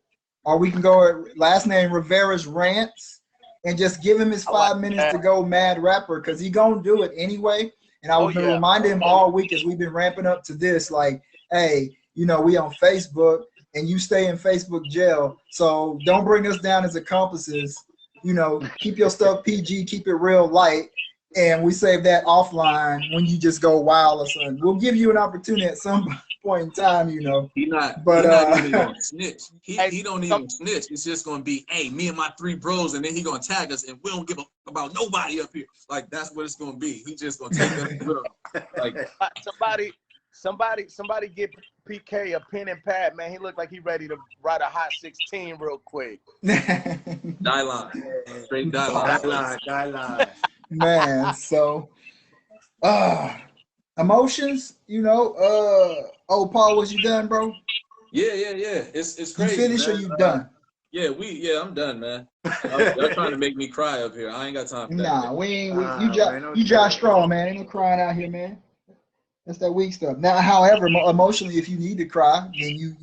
or we can go with last name Rivera's rants, and just give him his 5 minutes to go mad rapper, because he gonna do it anyway. And I was gonna remind him all week as we've been ramping up to this, like, hey, you know, we on Facebook. And you stay in Facebook jail, so don't bring us down as accomplices. You know, keep your stuff PG, keep it real light, and we save that offline when you just go wild or something. We'll give you an opportunity at some point in time, you know. He not even gonna snitch. He don't even snitch. It's just gonna be, hey, me and my 3 bros, and then he gonna tag us, and we don't give a about nobody up here. Like, that's what it's gonna be. He just gonna take us. Like, Somebody get PK a pen and pad, man. He looked like he ready to write a hot 16 real quick. Die line. Straight die line. Man, so emotions, you know. Paul, was you done, bro? Yeah. It's crazy. You finished, man. Or you done? I'm done, man. Y'all trying to make me cry up here. I ain't got time for that. Nah, you Josh Strong, man. Ain't no crying out here, man. That's that weak stuff. Now, however, emotionally, if you need to cry, then you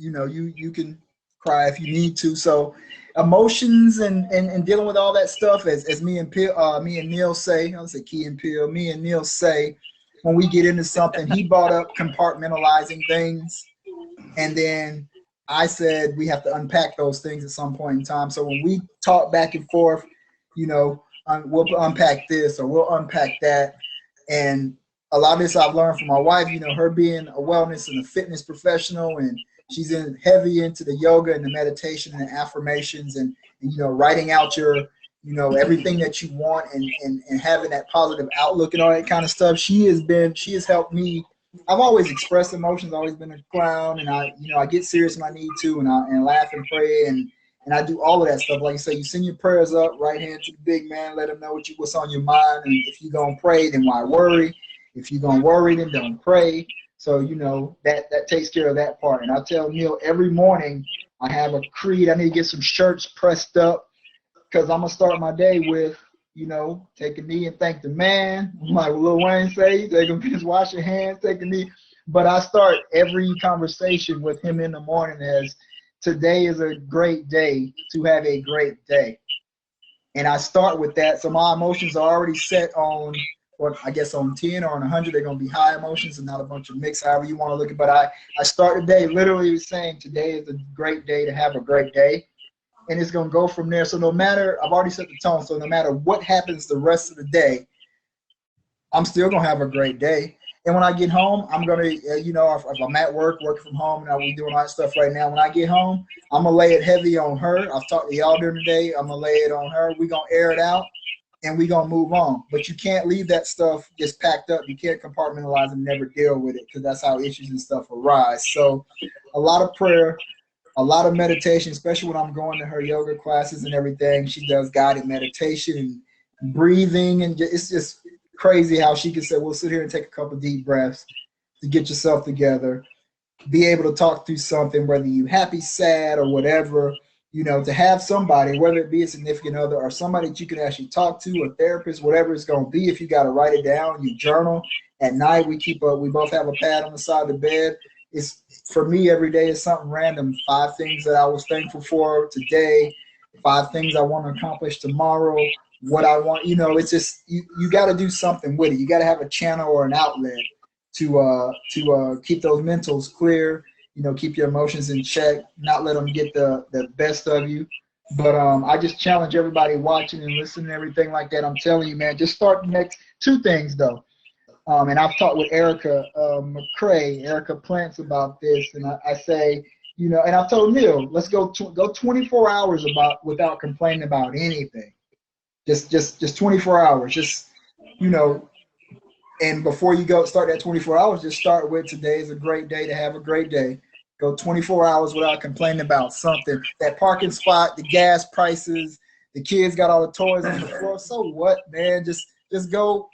can cry if you need to. So, emotions and dealing with all that stuff, as me and Neil say, I don't say Key and Peele, me and Neil say, when we get into something, he brought up compartmentalizing things, and then I said we have to unpack those things at some point in time. So when we talk back and forth, you know, we'll unpack this or we'll unpack that. And a lot of this I've learned from my wife, you know, her being a wellness and a fitness professional, and she's in heavy into the yoga and the meditation and the affirmations and you know, writing out your, you know, everything that you want and having that positive outlook and all that kind of stuff. She has helped me. I've always expressed emotions, always been a clown, and I get serious when I need to, and laugh and pray, and I do all of that stuff. Like you say, you send your prayers up, right hand to the big man, let him know what's on your mind, and if you're gonna pray, then why worry? If you're gonna worry, then don't pray. So you know that takes care of that part. And I tell Neil every morning I have a creed. I need to get some shirts pressed up because I'm gonna start my day with, you know, take a knee and thank the man. Like Lil Wayne say, take a piss, wash your hands, take a knee. But I start every conversation with him in the morning as today is a great day to have a great day. And I start with that. So my emotions are already set on, or I guess on 10 or on 100, they're going to be high emotions and not a bunch of mix, however you want to look at it. But I start the day literally saying today is a great day to have a great day. And it's going to go from there. So no matter, I've already set the tone. So no matter what happens the rest of the day, I'm still going to have a great day. And when I get home, I'm going to, you know, if I'm at work, working from home, and we're doing all that stuff right now, when I get home, I'm going to lay it heavy on her. I've talked to y'all during the day. I'm going to lay it on her. We're going to air it out, and we're going to move on. But you can't leave that stuff just packed up. You can't compartmentalize and never deal with it because that's how issues and stuff arise. So a lot of prayer, a lot of meditation, especially when I'm going to her yoga classes and everything. She does guided meditation and breathing, and it's just crazy how she can say, "We'll sit here and take a couple deep breaths to get yourself together, be able to talk through something, whether you happy, sad, or whatever, you know, to have somebody, whether it be a significant other or somebody that you can actually talk to, a therapist, whatever it's going to be. If you got to write it down, you journal at night. We both have a pad on the side of the bed. It's for me every day is something random. 5 things that I was thankful for today, 5 things I want to accomplish tomorrow, what I want, you know, it's just, you got to do something with it. You got to have a channel or an outlet to keep those mentals clear, you know, keep your emotions in check, not let them get the best of you. But I just challenge everybody watching and listening and everything like that. I'm telling you, man, just start the next 2 things though. And I've talked with Erica McCrae, Erica Plants about this, and I say, you know, and I've told Neil, let's go 24 hours without complaining about anything. Just 24 hours, just, you know, and before you go start that 24 hours, just start with today is a great day to have a great day. Go 24 hours without complaining about something. That parking spot, the gas prices, the kids got all the toys on the floor. So what, man? Just go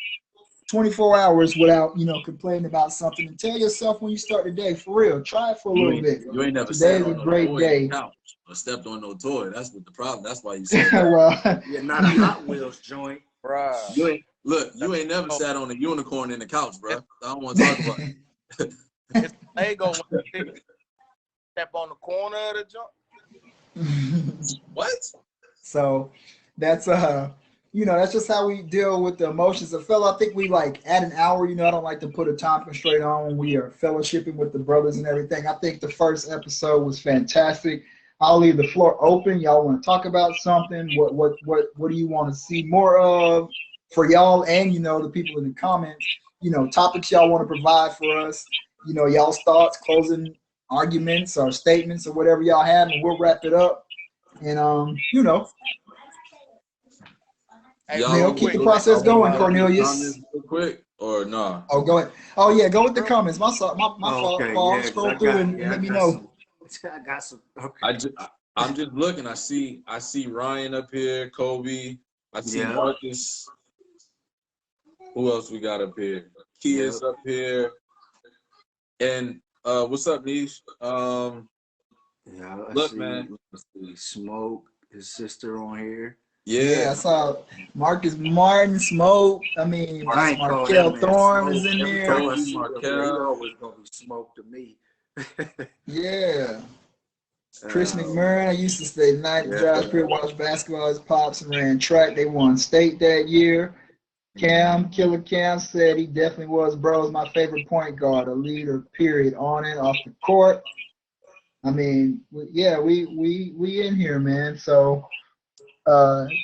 24 hours without, you know, complaining about something, and tell yourself when you start the day, for real, try it for a little bit. You ain't never Today sat is a on great no day. couch or stepped on no toy. That's what the problem. That's why you said that. Well, You're not a Hot Wheels joint. Bruh. You ain't never sat on a unicorn in the couch, bro. I don't want to talk about it. It's Lego when you step on the corner of the joint. What? So that's you know, that's just how we deal with the emotions. A fellow, I think we like at an hour, you know, I don't like to put a time constraint on when we are fellowshipping with the brothers and everything. I think the first episode was fantastic. I'll leave the floor open. Y'all want to talk about something? What do you want to see more of for y'all and, you know, the people in the comments, you know, topics y'all want to provide for us, you know, y'all's thoughts, closing arguments or statements or whatever y'all have, and we'll wrap it up. And you know, Hey, Neil, keep the process going, Cornelius. Real quick, or no? Oh, go ahead. Oh, yeah, go with the comments. My fault, Okay, Paul. yeah, Scroll through and let me know. I got some. Okay. I'm just looking. I see Ryan up here, Kobe. I see Marcus. Who else we got up here? Kia's up here. And what's up, Niche? Look, man. Let's see. Smoke, his sister on here. Yeah, I saw Marcus Martin, Smoke. I mean, Markel Thorne was in there. Every time I see Markel, he always gonna be Smoke to me. Yeah. Chris McMurray, I used to stay night drive, watch basketball as pops and ran track. They won state that year. Killer Cam said he definitely was, bro, is my favorite point guard, a leader, period, on and off the court. I mean, yeah, we in here, man. So,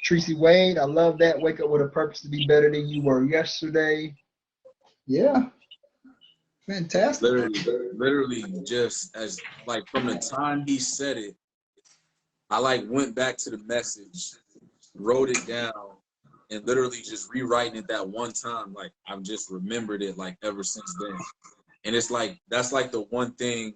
Tracy Wade, I love that. Wake up with a purpose to be better than you were yesterday. Yeah, fantastic. Literally just as like from the time he said it, I like went back to the message, wrote it down, and literally just rewriting it that one time. Like I've just remembered it like ever since then. And it's like that's like the one thing,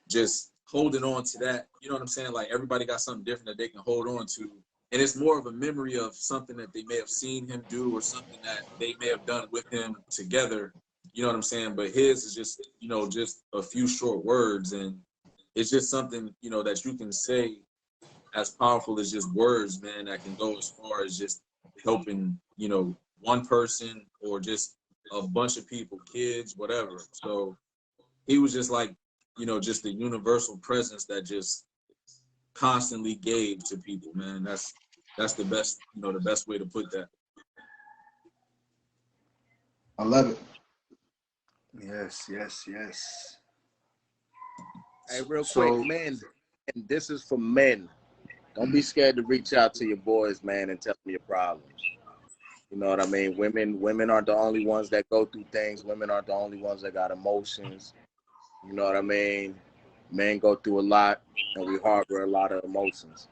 just holding on to that. You know what I'm saying? Like everybody got something different that they can hold on to. And it's more of a memory of something that they may have seen him do or something that they may have done with him together. You know what I'm saying? But his is just, you know, just a few short words. And it's just something, you know, that you can say as powerful as just words, man, that can go as far as just helping, you know, one person or just a bunch of people, kids, whatever. So he was just like, you know, just the universal presence that just constantly gave to people, man. That's the best, you know, the best way to put that. I love it. Yes, yes, yes. Hey, real So, quick, men, and this is for men. Don't be scared to reach out to your boys, man, and tell them your problems. You know what I mean? Women aren't the only ones that go through things. Women aren't the only ones that got emotions. You know what I mean? Men go through a lot, and we harbor a lot of emotions.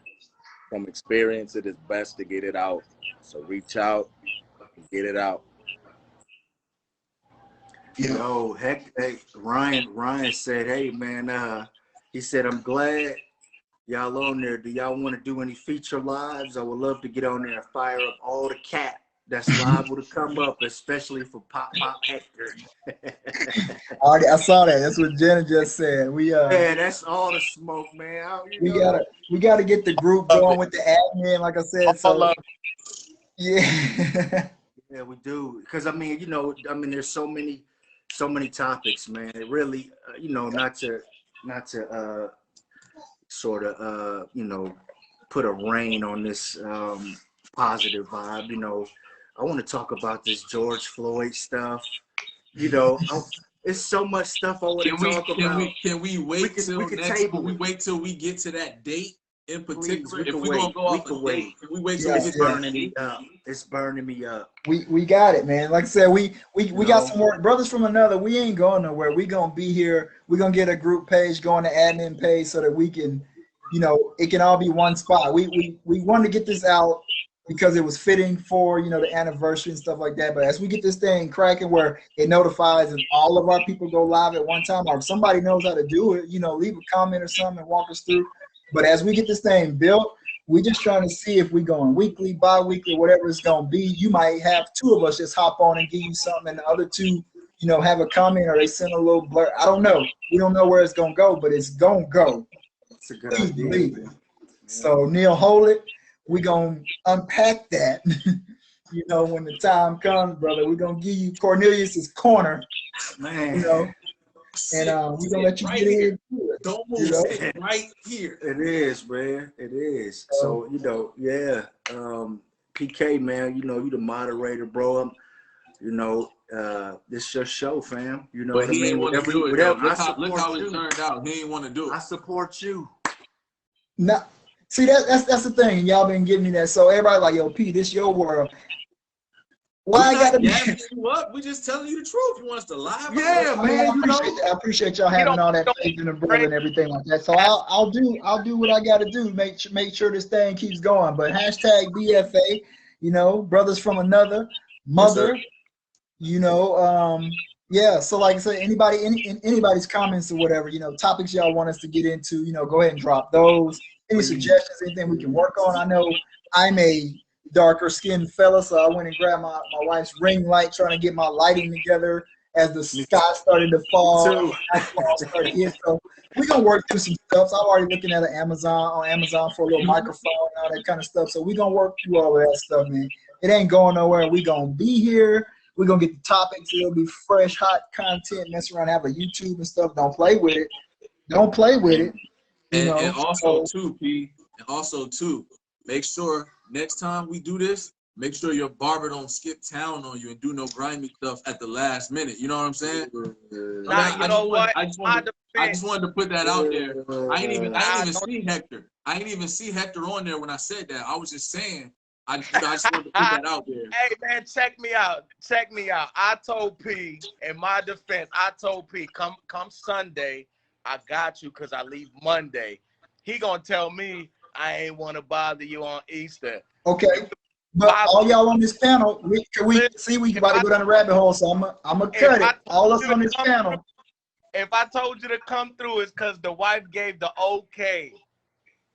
From experience, it is best to get it out. So reach out and get it out. Yeah. yo, heck, hey, Ryan said, hey, man, he said, I'm glad y'all on there. Do y'all want to do any feature lives? I would love to get on there and fire up all the cat that's liable to come up, especially for Pop Hector. I saw that. That's what Jenna just said. Yeah, that's all the smoke, man. We gotta get the group Love going it. with the admin, like I said. All So love. yeah. Yeah, we do. Because I mean, there's so many topics, man. It really, not to sort of put a rein on this positive vibe. I want to talk about this George Floyd stuff. It's so much stuff I want to talk about. Can we wait till we can next? table Can we it. wait till we get to that date in Please, particular? we If can we're wait. gonna go We off can a wait. date, can we wait till we Yes, get It's to yes. that burning me date? up. It's burning me up. We got it, man. Like I said, we got know? some more brothers from another. We ain't going nowhere. We gonna be here. We gonna get a group page, go on the admin page so that we can, it can all be one spot. We wanted to get this out because it was fitting for the anniversary and stuff like that. But as we get this thing cracking where it notifies and all of our people go live at one time, or if somebody knows how to do it, leave a comment or something and walk us through. But as we get this thing built, we just trying to see if we going weekly, bi-weekly, whatever it's gonna be. You might have two of us just hop on and give you something, and the other two, have a comment or they send a little blur. I don't know. We don't know where it's gonna go, but it's gonna go. It's a good Please idea. believe it. So Neil, hold it. We gonna unpack that. When the time comes, brother, we're gonna give you Cornelius's corner. Man. And we're gonna let you right get here. in. Don't move. Sit right here. It is, man. It is. So, yeah. PK, man, you the moderator, bro. This your show, fam. You know But what I he mean? ain't want to do it. Whatever. Though. I Look how it you. turned out. He ain't want to do I it. support you. No, see that's the thing. Y'all been giving me that. So everybody like, yo, P, this your world. Why I gotta be? You up? We just telling you the truth. You want us to lie? Yeah, man. I appreciate y'all having all that faith in the brother and everything like that. So I'll do what I gotta do. Make sure this thing keeps going. But hashtag BFA, brothers from another mother. Yeah. So like I said, anybody's comments or whatever, topics y'all want us to get into, go ahead and drop those. Any suggestions, anything we can work on. I know I'm a darker skinned fella, so I went and grabbed my wife's ring light, trying to get my lighting together as the sky started to fall. Started to hit. So we're gonna work through some stuff. So I'm already looking at on Amazon for a little microphone and all that kind of stuff. So we're gonna work through all of that stuff, man. It ain't going nowhere. We're gonna be here. We're gonna get the topics. It'll be fresh, hot content. Mess around, have a YouTube and stuff. Don't play with it. Don't play with it. And also too, P. And also too, make sure next time we do this, make sure your barber don't skip town on you and do no grimy stuff at the last minute. You know what I'm saying? Nah, you know what? My I just wanted to put that out there. I ain't even see Hector. I ain't even see Hector on there when I said that. I was just saying. I just wanted to put that out there. Hey man, check me out. Check me out. I told P, in my defense, I told P, come Sunday, I got you because I leave Monday. He gonna tell me I ain't want to bother you on Easter. Okay. But all y'all on this panel, we about to go down the rabbit hole, so I'm gonna cut it. All us on this panel. If I told you to come through, it's because the wife gave the okay.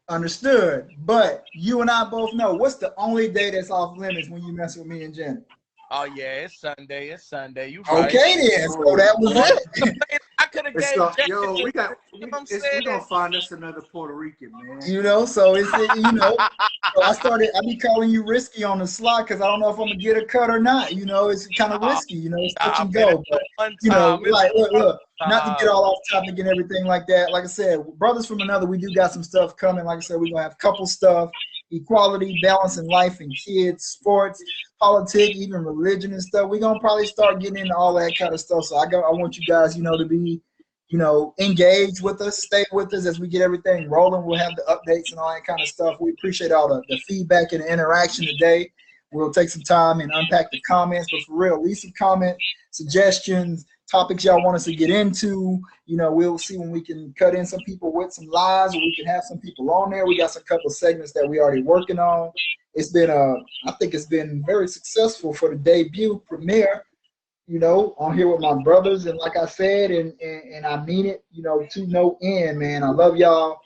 Understood. But you and I both know what's the only day that's off limits when you mess with me and Janet. Oh yeah, it's Sunday. It's Sunday. You right? Okay then. So that was it. I could have gave. Yo, we gonna find us another Puerto Rican, man. You know, so it's you know. So I be calling you risky on the slot because I don't know if I'm gonna get a cut or not. You know, it's kind of risky. You know, it's touch and go. But you know, like look, not to get all off topic and everything like that. Like I said, brothers from another, we do got some stuff coming. Like I said, we're gonna have couple stuff, equality, balance in life and kids, sports, politics, even religion and stuff. We're gonna probably start getting into all that kind of stuff. So I want you guys, you know, to be, you know, engage with us, stay with us as we get everything rolling. We'll have the updates and all that kind of stuff. We appreciate all the feedback and the interaction today. We'll take some time and unpack the comments, but for real, leave some comments, suggestions, topics y'all want us to get into. You know, we'll see when we can cut in some people with some lives, or we can have some people on there. We got some couple segments that we already working on. It's been I think it's been very successful for the debut premiere, you know, on here with my brothers. And like I said, and I mean it, you know, to no end, man. I love y'all.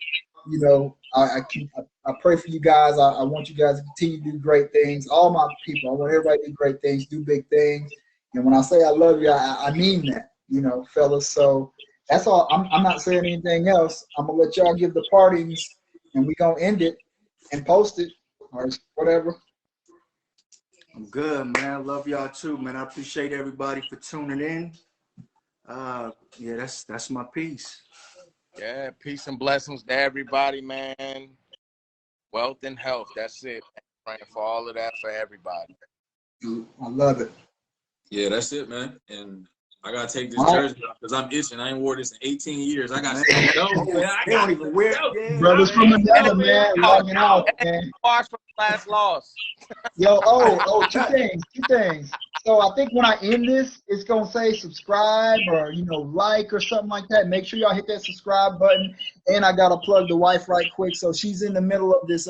You know, I pray for you guys. I want you guys to continue to do great things. All my people, I want everybody to do great things, do big things. And when I say I love you, I mean that, you know, fellas. So that's all. I'm not saying anything else. I'm going to let y'all give the partings, and we're going to end it and post it or whatever. I'm good, man. Love y'all too, man. I appreciate everybody for tuning in. Yeah, that's my piece. Yeah, peace and blessings to everybody, man. Wealth and health. That's it. Praying for all of that for everybody. I love it. Yeah, that's it, man. And I gotta take this jersey off because I'm itching. I ain't wore this in 18 years. I got they don't even wear it. Brothers from another, man, logging out, man. Watch from last loss. Yo, two things. So I think when I end this, it's gonna say subscribe or, you know, like or something like that. Make sure y'all hit that subscribe button. And I gotta plug the wife right quick. So she's in the middle of this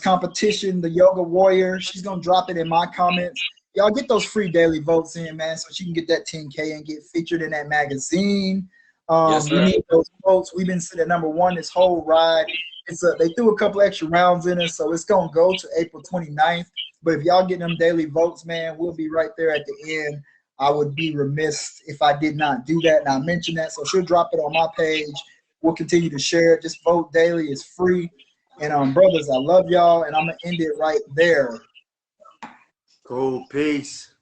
competition, the Yoga Warrior. She's gonna drop it in my comments. Y'all get those free daily votes in, man, so she can get that 10K and get featured in that magazine. Yes, we need those votes. We've been sitting at #1 this whole ride. They threw a couple extra rounds in it, so it's gonna go to April 29th. But if y'all get them daily votes, man, we'll be right there at the end. I would be remiss if I did not do that, and I mentioned that. So she'll drop it on my page. We'll continue to share it. Just vote daily. It's free. And brothers, I love y'all, and I'm gonna end it right there. Cool. Peace.